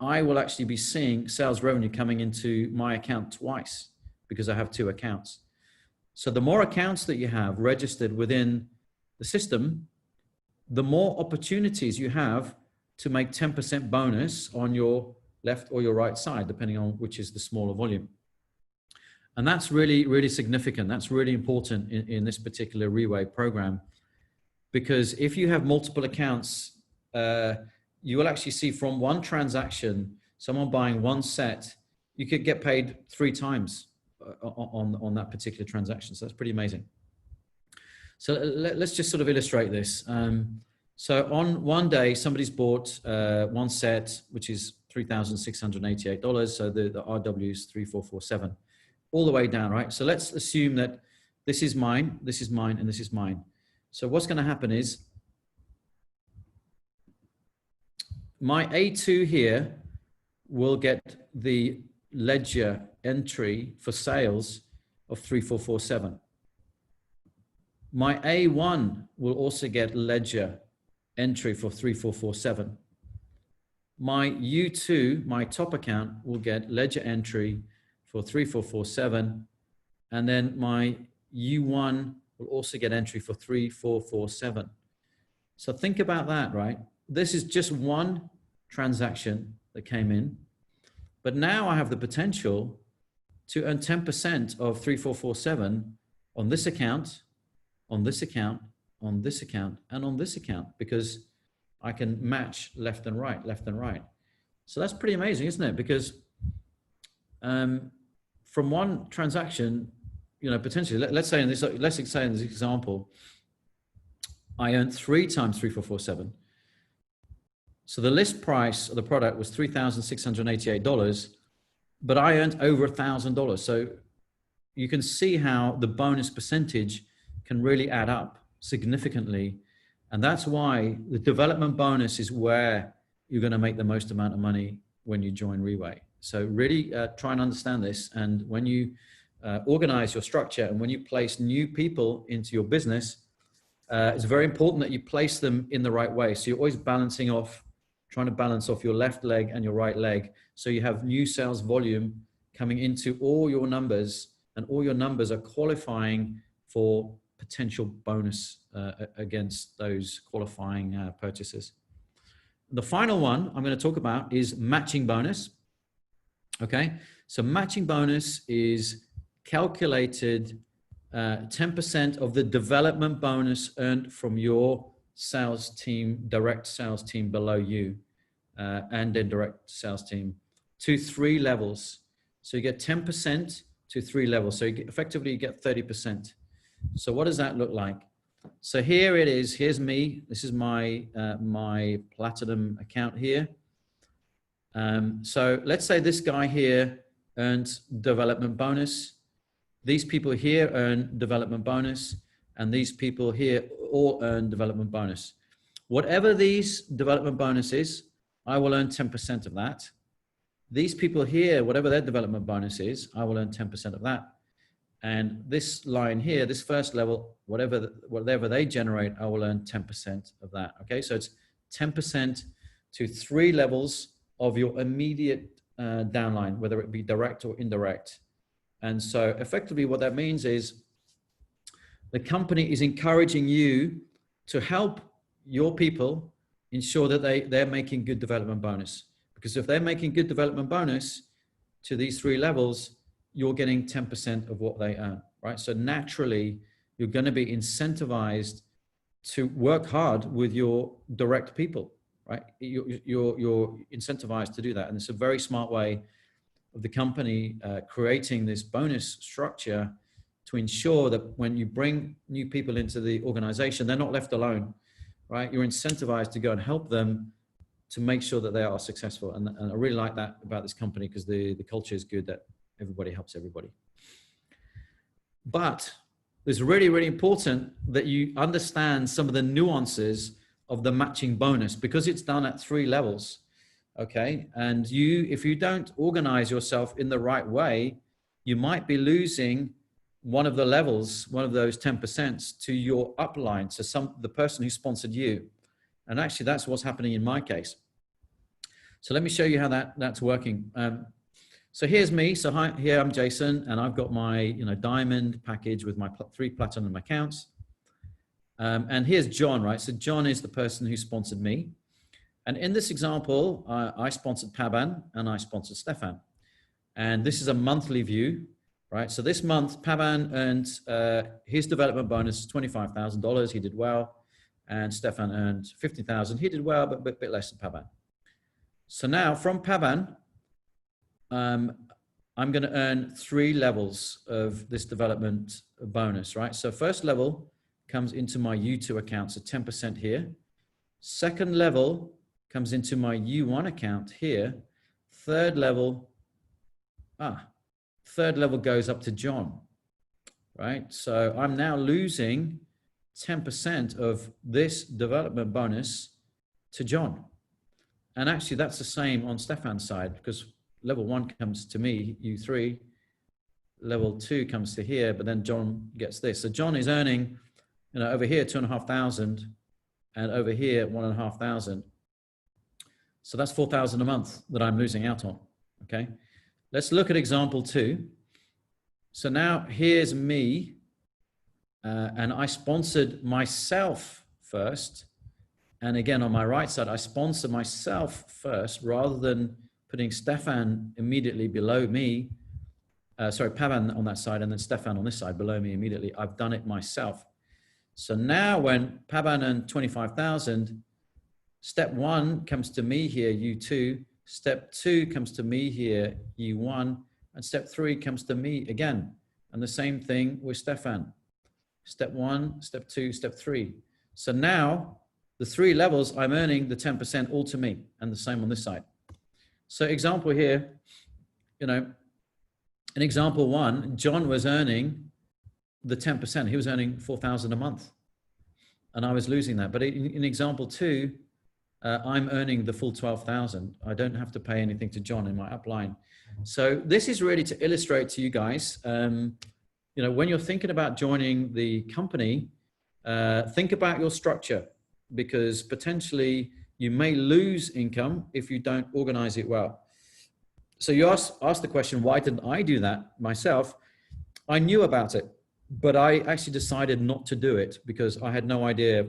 I will actually be seeing sales revenue coming into my account twice because I have two accounts. So the more accounts that you have registered within the system, the more opportunities you have to make 10% bonus on your left or your right side, depending on which is the smaller volume. And that's really, really significant. That's really important in this particular Riway program, because if you have multiple accounts, you will actually see from one transaction, someone buying one set, you could get paid 3 times on that particular transaction. So that's pretty amazing. So let's just sort of illustrate this. So on one day, somebody's bought one set, which is $3,688. So the RW is 3447, all the way down, right? So let's assume that this is mine, and this is mine. So what's going to happen is my A2 here will get the ledger entry for sales of 3447. My A1 will also get ledger entry for 3447. My U2, my top account, will get ledger entry for 3447. And then my U1 will also get entry for 3447. So think about that, right? This is just one transaction that came in. But now I have the potential to earn 10% of 3447 on this account, on this account, on this account, and on this account, because I can match left and right, left and right. So that's pretty amazing, isn't it? Because from one transaction, you know, potentially, let's say in this example, I earned 3 times 3447. So the list price of the product was $3,688, but I earned over $1,000. So you can see how the bonus percentage can really add up significantly. And that's why the development bonus is where you're going to make the most amount of money when you join Riway. So really try and understand this. And when you organize your structure and when you place new people into your business, it's very important that you place them in the right way. So you're always trying to balance off your left leg and your right leg. So you have new sales volume coming into all your numbers, and all your numbers are qualifying for potential bonus against those qualifying purchases. The final one I'm going to talk about is matching bonus. Okay, so matching bonus is calculated 10% of the development bonus earned from your sales team, direct sales team below you, and indirect sales team to 3 levels. So you get 10% to 3 levels. So effectively you get 30%. So what does that look like? So here it is. Here's me. This is my my platinum account here. So let's say this guy here earns development bonus. These people here earn development bonus, and these people here all earn development bonus. Whatever these development bonus is, I will earn 10% of that. These people here, whatever their development bonus is, I will earn 10% of that. And this line here, this first level, whatever they generate, I will earn 10% of that. Okay, so it's 10% to 3 levels of your immediate downline, whether it be direct or indirect. And so effectively what that means is the company is encouraging you to help your people ensure that they're making good development bonus. Because if they're making good development bonus to these 3 levels, you're getting 10% of what they earn, right? So naturally, you're going to be incentivized to work hard with your direct people, right? You're incentivized to do that. And it's a very smart way of the company creating this bonus structure to ensure that when you bring new people into the organization, they're not left alone, right? You're incentivized to go and help them to make sure that they are successful. And I really like that about this company, because the culture is good, that everybody helps everybody. But it's really, really important that you understand some of the nuances of the matching bonus, because it's done at 3 levels. Okay. And if you don't organize yourself in the right way, you might be losing one of the levels, one of those 10% to your upline, to the person who sponsored you. And actually that's what's happening in my case. So let me show you how that's working. So here's me. So here I'm Jason, and I've got my diamond package with my 3 platinum accounts. And here's John, right? So John is the person who sponsored me. And in this example, I sponsored Pavan and I sponsored Stefan. And this is a monthly view, right? So this month, Pavan earned his development bonus, $25,000. He did well. And Stefan earned $50,000. He did well, but a bit less than Pavan. So now from Pavan, I'm going to earn 3 levels of this development bonus, right? So first level comes into my U2 account, so 10% here. Second level comes into my U1 account here. Third level goes up to John, right? So I'm now losing 10% of this development bonus to John. And actually that's the same on Stefan's side, because level 1 comes to me, U3, level 2 comes to here, but then John gets this. So John is earning, over here, 2,500, and over here, 1,500. So that's 4,000 a month that I'm losing out on, okay? Let's look at example 2. So now here's me, and I sponsored myself first. And again, on my right side, I sponsor myself first rather than putting Stefan immediately below me. Pavan on that side and then Stefan on this side below me immediately. I've done it myself. So now when Pavan earned 25,000, step 1 comes to me here, U2. Step 2 comes to me here, U1. And step 3 comes to me again. And the same thing with Stefan. Step 1, step 2, step 3. So now the 3 levels, I'm earning the 10% all to me, and the same on this side. So example here, in example 1, John was earning the 10%. He was earning 4,000 a month, and I was losing that. But in example 2, I'm earning the full 12,000. I don't have to pay anything to John in my upline. So this is really to illustrate to you guys, when you're thinking about joining the company, think about your structure, because potentially you may lose income if you don't organize it well. So you asked the question, why didn't I do that myself? I knew about it, but I actually decided not to do it because I had no idea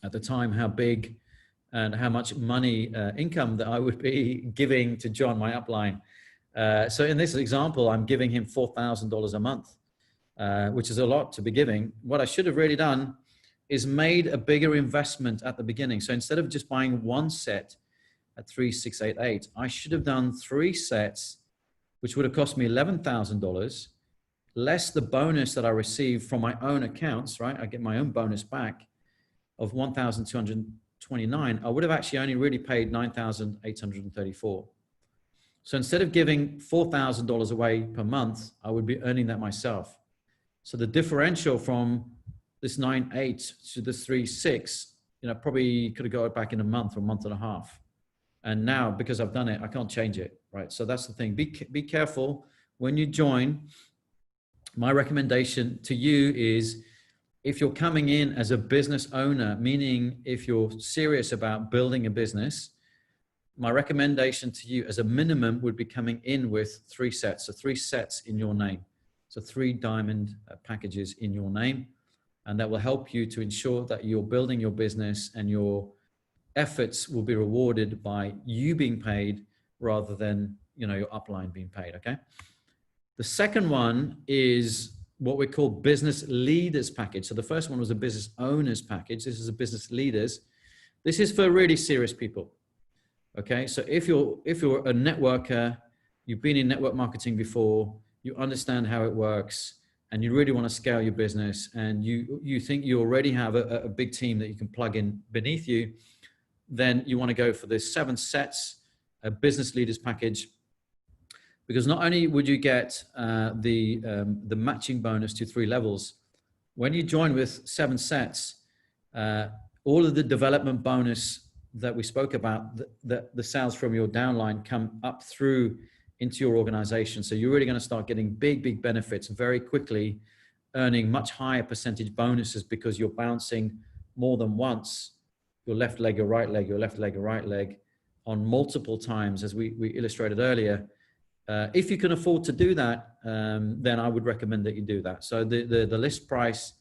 at the time how big and how much money income that I would be giving to John, my upline. So in this example, I'm giving him $4,000 a month, which is a lot to be giving. What I should have really done is made a bigger investment at the beginning. So instead of just buying 1 set at 3,688, I should have done 3 sets, which would have cost me $11,000, less the bonus that I received from my own accounts, right? I get my own bonus back of 1,229. I would have actually only really paid 9,834. So instead of giving $4,000 away per month, I would be earning that myself. So the differential from this 9.8 to this 3.6, probably could have got it back in a month or a month and a half. And now, because I've done it, I can't change it, right? So that's the thing. Be careful when you join. My recommendation to you is, if you're coming in as a business owner, meaning if you're serious about building a business, my recommendation to you as a minimum would be coming in with 3 sets. So 3 sets in your name. So 3 diamond packages in your name. And that will help you to ensure that you're building your business and your efforts will be rewarded by you being paid rather than, your upline being paid, okay? The second one is what we call business leaders package. So the first one was a business owners package. This is a business leaders. This is for really serious people, okay? So if you're a networker, you've been in network marketing before, you understand how it works, and you really want to scale your business, and you think you already have a big team that you can plug in beneath you, then you want to go for this 7 sets, a business leaders package, because not only would you get the matching bonus to 3 levels, when you join with 7 sets, all of the development bonus that we spoke about, the sales from your downline come up through into your organization. So you're really going to start getting big benefits very quickly, earning much higher percentage bonuses because you're bouncing more than once, your left leg, your right leg, your left leg, your right leg, on multiple times, as we illustrated earlier. If you can afford to do that, then I would recommend that you do that. So the list price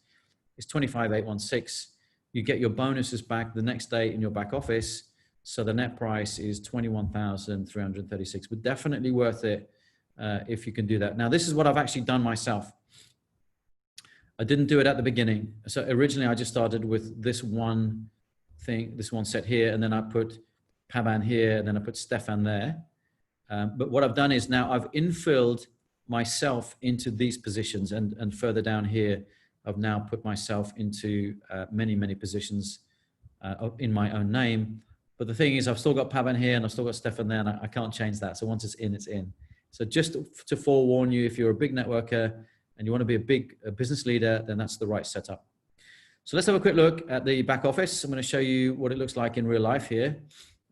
is $25,816. You get your bonuses back the next day in your back office. So the net price is $21,336. But definitely worth it if you can do that. Now, this is what I've actually done myself. I didn't do it at the beginning. So originally I just started with this one thing, this one set here, and then I put Pavan here, and then I put Stefan there. But what I've done is now I've infilled myself into these positions, and further down here, I've now put myself into many positions in my own name. But the thing is, I've still got Pavan here and I've still got Stefan there, and I can't change that. So once it's in, it's in. So just to forewarn you, if you're a big networker and you want to be a business leader, then that's the right setup. So let's have a quick look at the back office. I'm going to show you what it looks like in real life here.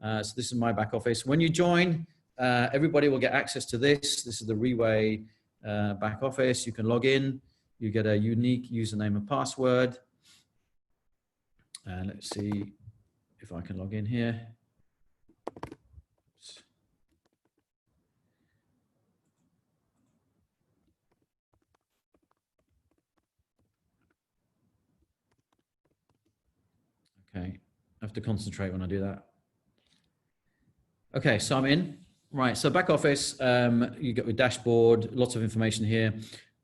So this is my back office. When you join, everybody will get access to this. This is the Riway back office. You can log in. You get a unique username and password. And let's see if I can log in here. Oops. Okay, I have to concentrate when I do that. Okay, so I'm in. Right, so back office, you get your dashboard, lots of information here.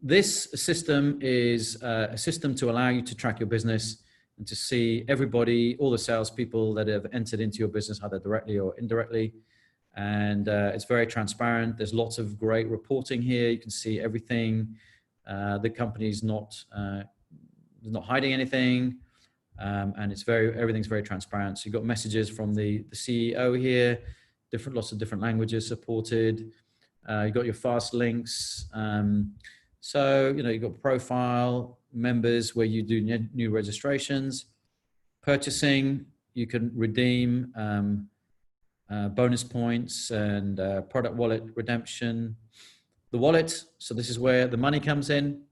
This system is a system to allow you to track your business and to see everybody, all the salespeople that have entered into your business, either directly or indirectly. And it's very transparent. There's lots of great reporting here. You can see everything. The company's not hiding anything. And everything's very transparent. So you've got messages from the CEO here, lots of different languages supported. You've got your fast links. So, you've got profile, members where you do new registrations, purchasing, you can redeem bonus points and product wallet redemption. The wallet, so this is where the money comes in.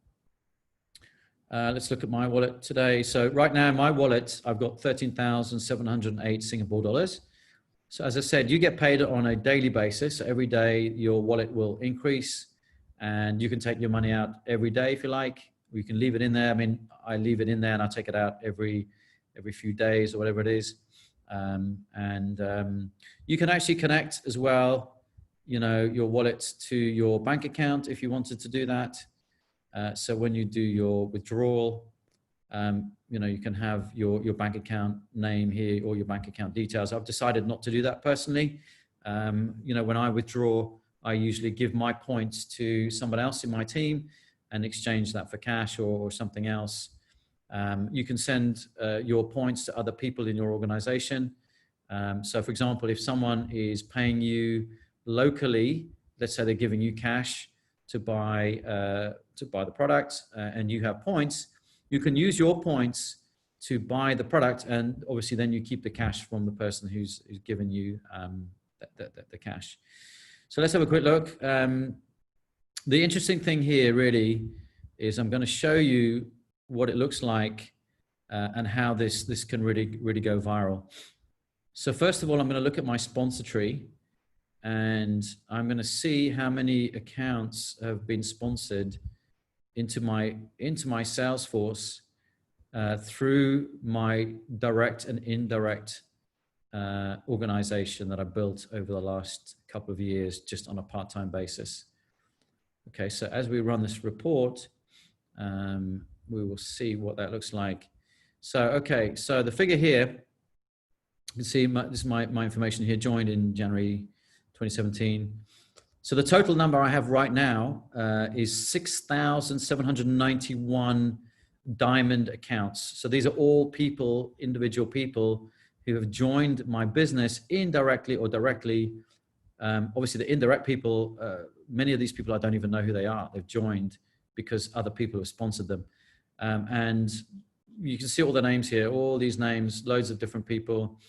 Let's look at my wallet today. So right now in my wallet, I've got 13,708 Singapore dollars. So as I said, you get paid on a daily basis. So every day your wallet will increase, and you can take your money out every day if you like. Or you can leave it in there. I mean, I leave it in there and I take it out every few days or whatever it is. You can actually connect as well, your wallet to your bank account if you wanted to do that. So when you do your withdrawal, you can have your bank account name here or your bank account details. I've decided not to do that personally. When I withdraw, I usually give my points to someone else in my team and exchange that for cash or something else. You can send your points to other people in your organization. So for example, if someone is paying you locally, let's say they're giving you cash to buy the product and you have points, you can use your points to buy the product, and obviously then you keep the cash from the person who's given you the cash. So let's have a quick look. The interesting thing here really is I'm going to show you what it looks like and how this can really go viral. So first of all, I'm going to look at my sponsor tree, and I'm going to see how many accounts have been sponsored into my Salesforce through my direct and indirect organization that I built over the last couple of years, just on a part-time basis. Okay, so as we run this report, we will see what that looks like. So, okay, so the figure here, you can see this is my information here, joined in January 2017. So the total number I have right now is 6,791 diamond accounts. So these are all people, individual people who have joined my business indirectly or directly. Obviously the indirect people, many of these people, I don't even know who they are. They've joined because other people have sponsored them. And you can see all the names here, all these names, loads of different people,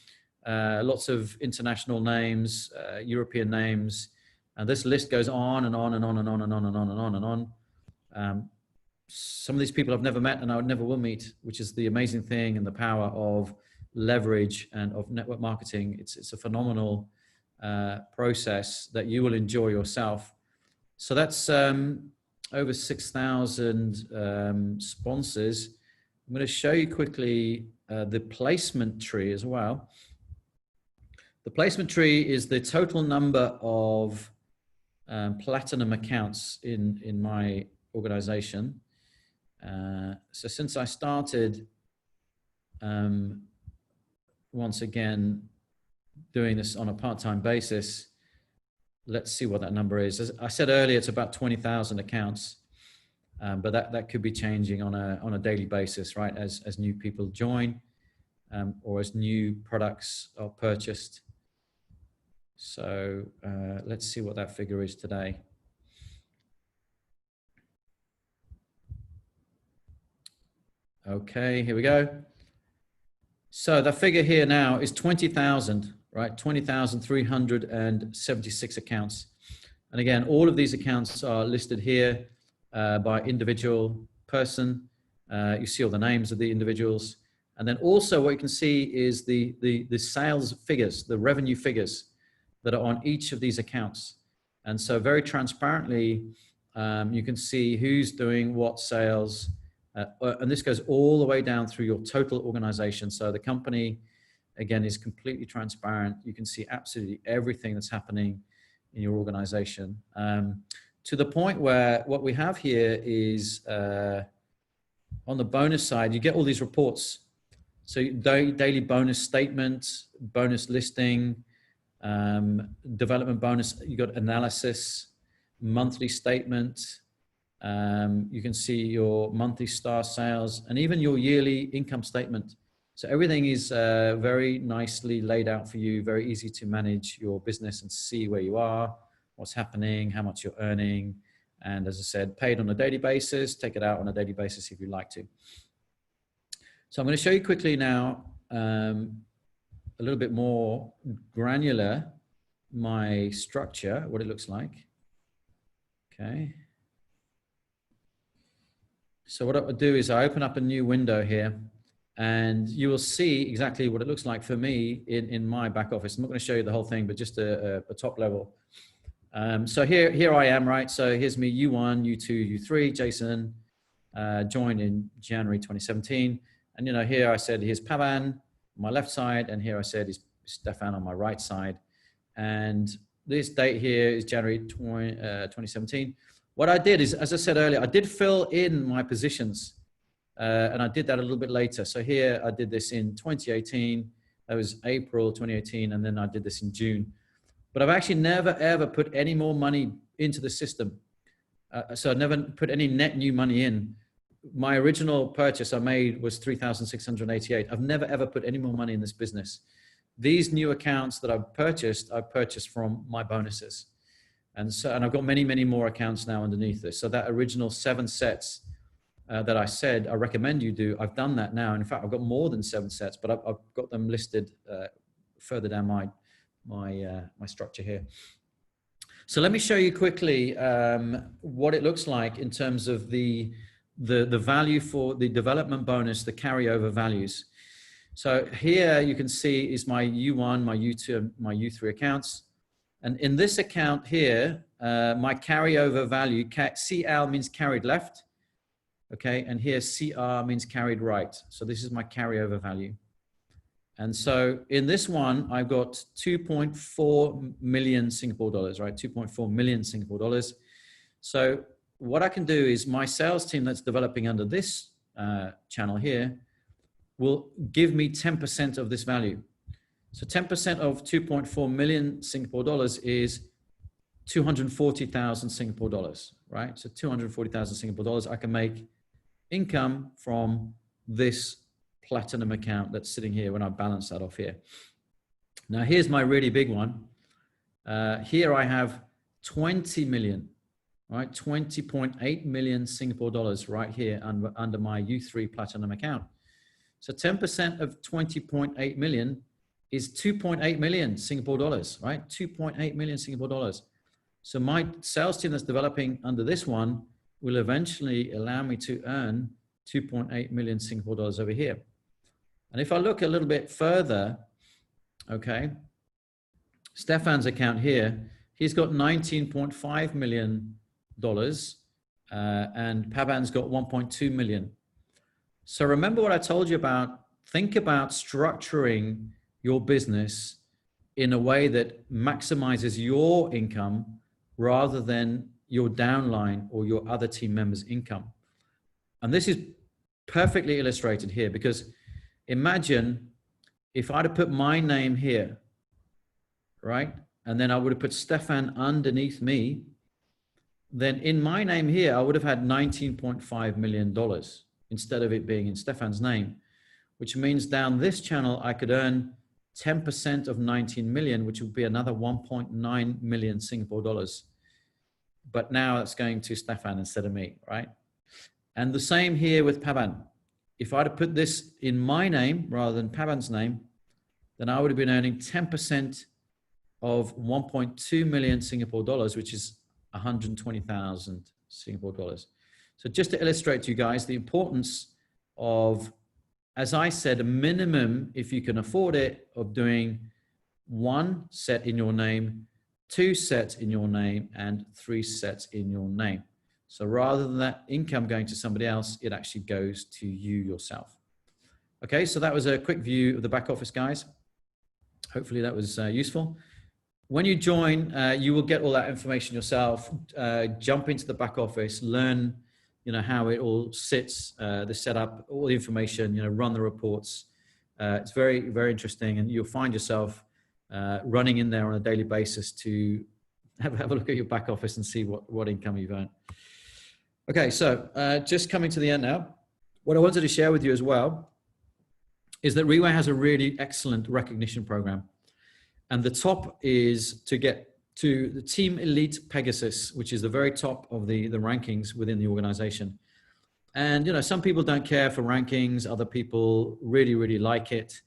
lots of international names, European names. And this list goes on and on and on and on and on and on and on and on. Some of these people I've never met and I would never will meet, which is the amazing thing and the power of leverage and of network marketing. It's a phenomenal process that you will enjoy yourself. So that's over 6,000 sponsors. I'm going to show you quickly the placement tree as well. The placement tree is the total number of platinum accounts in my organization. So since I started, once again, doing this on a part-time basis, let's see what that number is. As I said earlier, it's about 20,000 accounts, but that could be changing on a daily basis, right? As new people join, or as new products are purchased. So let's see what that figure is today. Okay, here we go. So the figure here now is 20,000, right? 20,376 accounts. And again, all of these accounts are listed here by individual person. You see all the names of the individuals. And then also what you can see is the sales figures, the revenue figures that are on each of these accounts. And so very transparently, you can see who's doing what sales, and this goes all the way down through your total organization. So the company, again, is completely transparent. You can see absolutely everything that's happening in your organization, to the point where what we have here is on the bonus side, you get all these reports. So daily bonus statement, bonus listing, development bonus, you got analysis, monthly statement. You can see your monthly star sales and even your yearly income statement. So everything is very nicely laid out for you, very easy to manage your business and see where you are, what's happening, how much you're earning. And as I said, paid on a daily basis, take it out on a daily basis if you'd like to. So I'm going to show you quickly now a little bit more granular my structure, what it looks like. Okay. So what I would do is I open up a new window here and you will see exactly what it looks like for me in my back office. I'm not going to show you the whole thing, but just a top level. So here I am, right? So here's me, U1, U2, U3, Jason, joined in January 2017. And, you know, here I said, here's Pavan on my left side. And here I said, is Stefan on my right side. And this date here is January 2017. What I did is, as I said earlier, I did fill in my positions, and I did that a little bit later. So here I did this in 2018. That was April 2018, and then I did this in June. But I've actually never, ever put any more money into the system. So I never put any net new money in. My original purchase I made was 3,688. I've never, ever put any more money in this business. These new accounts that I've purchased from my bonuses. And I've got many, many more accounts now underneath this. So that original 7 sets that I said I recommend you do, I've done that now. And in fact, I've got more than 7 sets, but I've got them listed further down my structure here. So let me show you quickly what it looks like in terms of the value for the development bonus, the carryover values. So here you can see is my U1, my U2, my U3 accounts. And in this account here, my carryover value, CL means carried left, okay? And here CR means carried right. So this is my carryover value. And so in this one, I've got 2.4 million Singapore dollars, right? 2.4 million Singapore dollars. So what I can do is my sales team that's developing under this channel here will give me 10% of this value. So 10% of 2.4 million Singapore dollars is 240,000 Singapore dollars, right? So 240,000 Singapore dollars, I can make income from this platinum account that's sitting here when I balance that off here. Now, here's my really big one. Here I have 20 million, right? 20.8 million Singapore dollars right here under my U3 platinum account. So 10% of 20.8 million is 2.8 million Singapore dollars, right? 2.8 million Singapore dollars. So my sales team that's developing under this one will eventually allow me to earn 2.8 million Singapore dollars over here. And if I look a little bit further, okay, Stefan's account here, he's got $19.5 million and Pavan's got 1.2 million. So remember what I told you about, think about structuring your business in a way that maximizes your income rather than your downline or your other team members' income. And this is perfectly illustrated here, because imagine if I'd have put my name here, right? And then I would have put Stefan underneath me, then in my name here, I would have had $19.5 million instead of it being in Stefan's name, which means down this channel, I could earn 10% of 19 million, which would be another 1.9 million Singapore dollars. But now it's going to Stefan instead of me, right? And the same here with Pavan. If I'd have put this in my name rather than Pavan's name, then I would have been earning 10% of 1.2 million Singapore dollars, which is 120,000 Singapore dollars. So just to illustrate to you guys the importance of, as I said, a minimum, if you can afford it, of doing 1 set in your name, 2 sets in your name, and 3 sets in your name. So rather than that income going to somebody else, it actually goes to you yourself. Okay, so that was a quick view of the back office, guys. Hopefully that was useful. When you join, you will get all that information yourself. Jump into the back office, learn, you know, how it all sits, the setup, all the information, you know, run the reports. It's very, very interesting, and you'll find yourself running in there on a daily basis to have a look at your back office and see what income you've earned. Okay, so just coming to the end now. What I wanted to share with you as well is that Riway has a really excellent recognition program. And the top is to get to the Team Elite Pegasus, which is the very top of the rankings within the organization. And, you know, some people don't care for rankings. Other people really, really like it.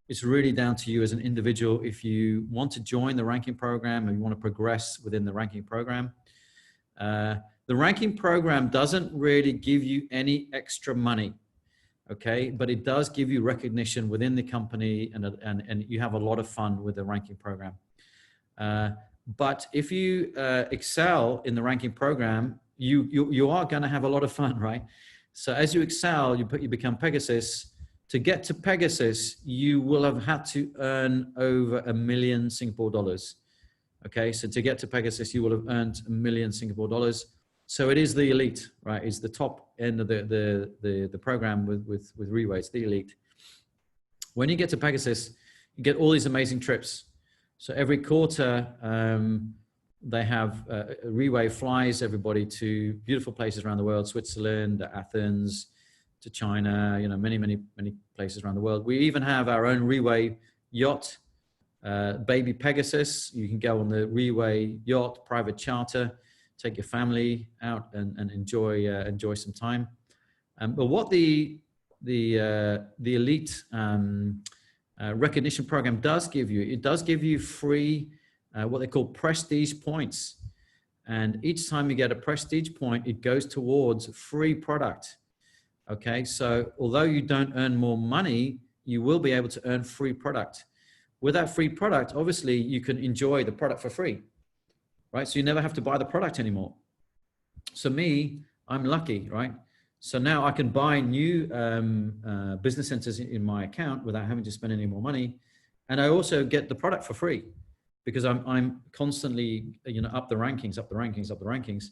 It's really down to you as an individual. If you want to join the ranking program, or you want to progress within the ranking program, the ranking program doesn't really give you any extra money. Okay, but it does give you recognition within the company, and you have a lot of fun with the ranking program. But if you excel in the ranking program, you are going to have a lot of fun, right? So as you excel, you become Pegasus. To get to Pegasus, you will have had to earn over $1 million Singapore dollars. Okay, so to get to Pegasus, you will have earned $1 million Singapore dollars. So it is the elite, right? It's the top end of the program with Riway. It's the elite. When you get to Pegasus, you get all these amazing trips. So every quarter, they have Riway flies everybody to beautiful places around the world: Switzerland, Athens, to China. You know, many places around the world. We even have our own Riway yacht, Baby Pegasus. You can go on the Riway yacht, private charter. Take your family out and enjoy some time. But what the elite recognition program does give you, it does give you free what they call prestige points. And each time you get a prestige point, it goes towards free product. Okay, so although you don't earn more money, you will be able to earn free product. With that free product, obviously you can enjoy the product for free. Right? So you never have to buy the product anymore. So me, I'm lucky, right? So now I can buy new business centers in my account without having to spend any more money. And I also get the product for free because I'm constantly, you know, up the rankings.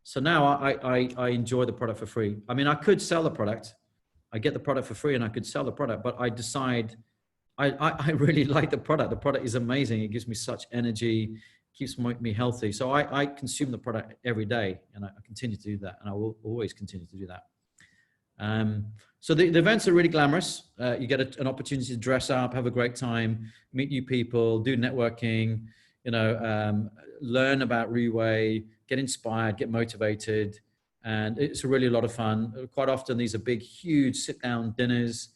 So now I enjoy the product for free. I mean, I could sell the product. I get the product for free and I could sell the product, but I decide I really like the product. The product is amazing. It gives me such energy. keeps me healthy. So I consume the product every day, and I continue to do that, and I will always continue to do that. So the events are really glamorous. You get an opportunity to dress up, have a great time, meet new people, do networking, learn about Riway, get inspired, get motivated. And it's really a lot of fun. Quite often these are big, huge sit-down dinners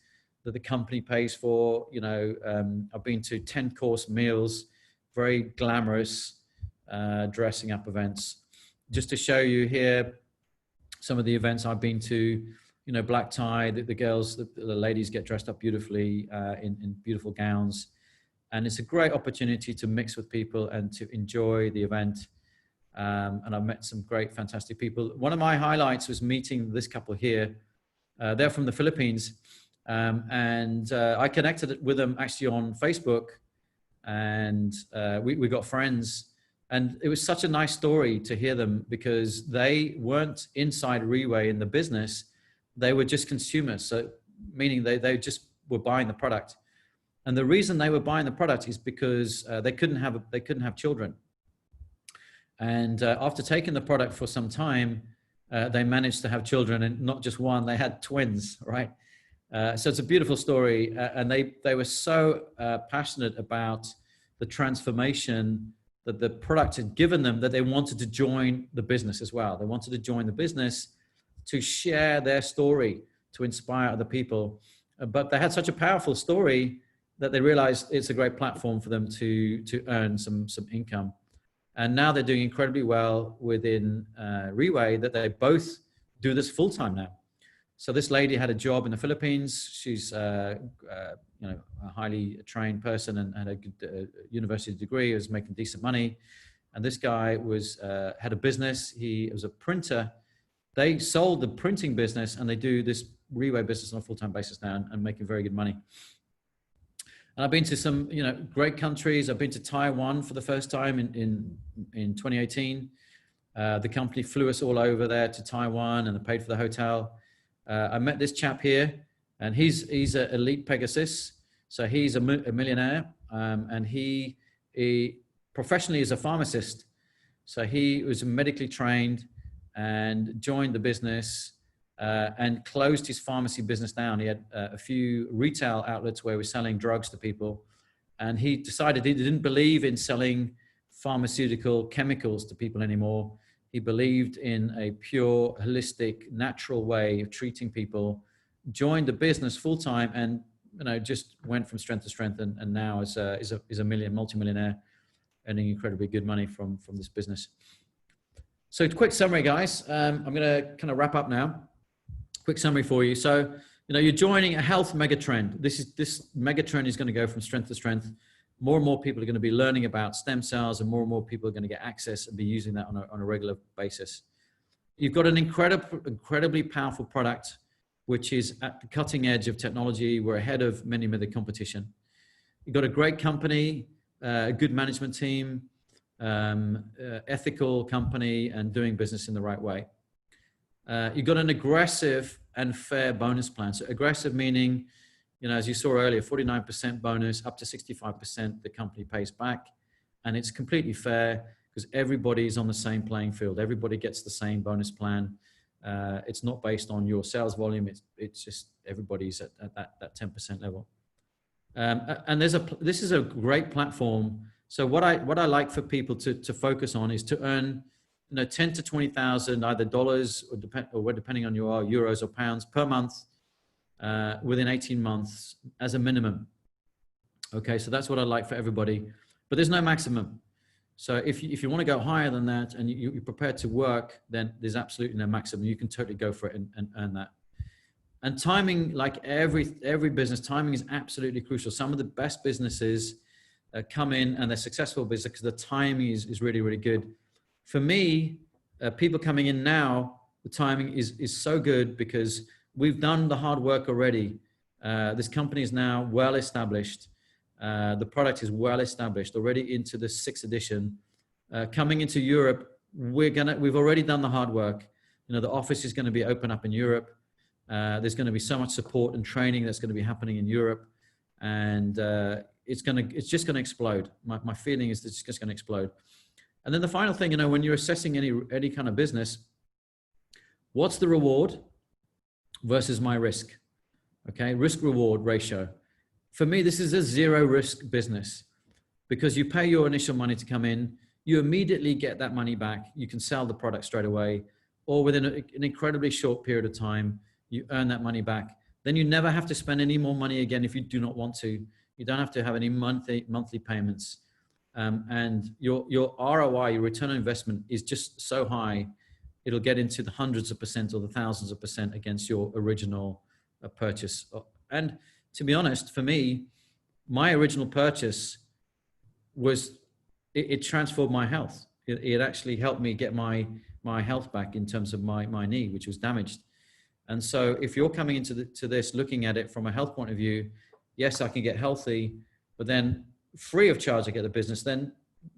that the company pays for. I've been to 10-course meals, very glamorous dressing up events. Just to show you here some of the events I've been to, black tie, the girls, the ladies get dressed up beautifully in beautiful gowns. And it's a great opportunity to mix with people and to enjoy the event. And I've met some great, fantastic people. One of my highlights was meeting this couple here. They're from the Philippines. And I connected with them actually on Facebook. And we got friends. And it was such a nice story to hear them, because they weren't inside Riway in the business. They were just consumers. So meaning they just were buying the product. And the reason they were buying the product is because they couldn't have children. And after taking the product for some time, they managed to have children, and not just one, they had twins, right? So it's a beautiful story. And they were so passionate about the transformation that the product had given them, that they wanted to join the business as well. They wanted to join the business to share their story, to inspire other people. But they had such a powerful story that they realized it's a great platform for them to earn some income. And now they're doing incredibly well within Riway, that they both do this full time now. So this lady had a job in the Philippines. She's a highly trained person and had a good university degree, was making decent money. And this guy had a business. He was a printer. They sold the printing business, and they do this Riway business on a full-time basis now, and making very good money. And I've been to some, great countries. I've been to Taiwan for the first time in 2018. The company flew us all over there to Taiwan, and they paid for the hotel. I met this chap here, and he's an elite Pegasus. So he's a millionaire, and he professionally is a pharmacist. So he was medically trained and joined the business and closed his pharmacy business down. He had a few retail outlets where he was selling drugs to people. And he decided he didn't believe in selling pharmaceutical chemicals to people anymore. He believed in a pure, holistic, natural way of treating people, joined the business full time, and just went from strength to strength. And now is a multi-millionaire, earning incredibly good money from this business. So quick summary, guys. I'm going to kind of wrap up now. Quick summary for you. So, you're joining a health megatrend. This megatrend is going to go from strength to strength. More and more people are going to be learning about stem cells, and more people are going to get access and be using that on a regular basis. You've got an incredibly powerful product, which is at the cutting edge of technology. We're ahead of many of the competition. You've got a great company, a good management team, ethical company, and doing business in the right way. You've got an aggressive and fair bonus plan. So aggressive meaning, as you saw earlier, 49% bonus, up to 65% the company pays back. And it's completely fair because everybody's on the same playing field. Everybody gets the same bonus plan. It's not based on your sales volume. It's just everybody's at that 10% level. And this is a great platform. So what I like for people to focus on is to earn 10 to 20,000 either dollars or depending on your euros or pounds per month within 18 months as a minimum. Okay, so that's what I like for everybody, but there's no maximum. So if you want to go higher than that and you're prepared to work, then there's absolutely no maximum. You can totally go for it and earn that. And timing, like every business, timing is absolutely crucial. Some of the best businesses come in and they're successful business because the timing is really, really good. For me, people coming in now, the timing is so good because we've done the hard work already. This company is now well established. The product is well established already into the 6th edition. Coming into Europe, we've already done the hard work. The office is going to be open up in Europe. There's going to be so much support and training that's going to be happening in Europe. And it's just going to explode. My feeling is that it's just going to explode. And then the final thing, you know, when you're assessing any kind of business, what's the reward versus my risk? Okay, risk reward ratio. For me, this is a zero risk business because you pay your initial money to come in, you immediately get that money back. You can sell the product straight away, or within an incredibly short period of time, you earn that money back. Then you never have to spend any more money again if you do not want to. You don't have to have any monthly payments. And your ROI, your return on investment, is just so high, it'll get into the hundreds of percent or the thousands of percent against your original purchase. And to be honest, for me, my original purchase was, it transformed my health. It actually helped me get my health back in terms of my knee, which was damaged. And so if you're coming into this looking at it from a health point of view, yes, I can get healthy, but then free of charge I get the business, then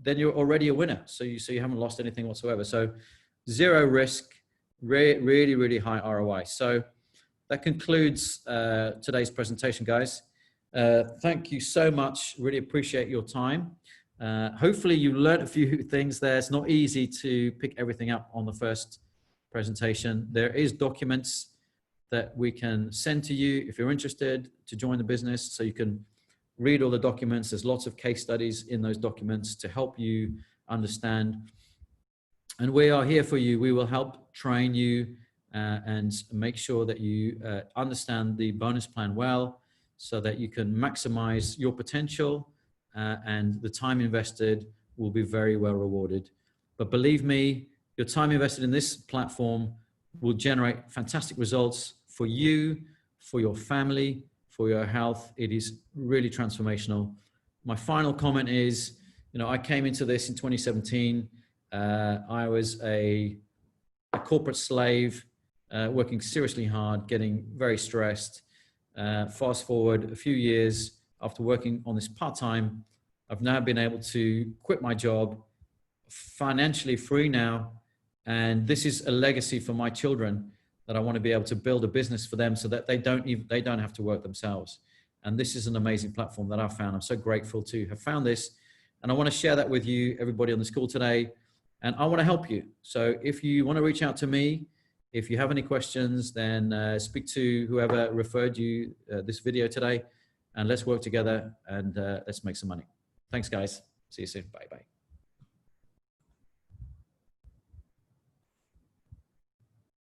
you're already a winner. So you haven't lost anything whatsoever. So zero risk, really, really high ROI. So that concludes today's presentation, guys. Thank you so much. Really appreciate your time. Hopefully you learned a few things there. It's not easy to pick everything up on the first presentation. There is documents that we can send to you if you're interested to join the business, so you can read all the documents. There's lots of case studies in those documents to help you understand. And we are here for you. We will help train you and make sure that you understand the bonus plan well, so that you can maximize your potential and the time invested will be very well rewarded. But believe me, your time invested in this platform will generate fantastic results for you, for your family, for your health. It is really transformational. My final comment is, you know, I came into this in 2017. I was a corporate slave, working seriously hard, getting very stressed. Fast forward a few years after working on this part-time, I've now been able to quit my job, financially free now. And this is a legacy for my children, that I want to be able to build a business for them so that they don't have to work themselves. And this is an amazing platform that I've found. I'm so grateful to have found this. And I want to share that with you, everybody on this call today. And I want to help you. So if you want to reach out to me, if you have any questions, then speak to whoever referred you this video today, and let's work together and let's make some money. Thanks, guys. See you soon. Bye-bye.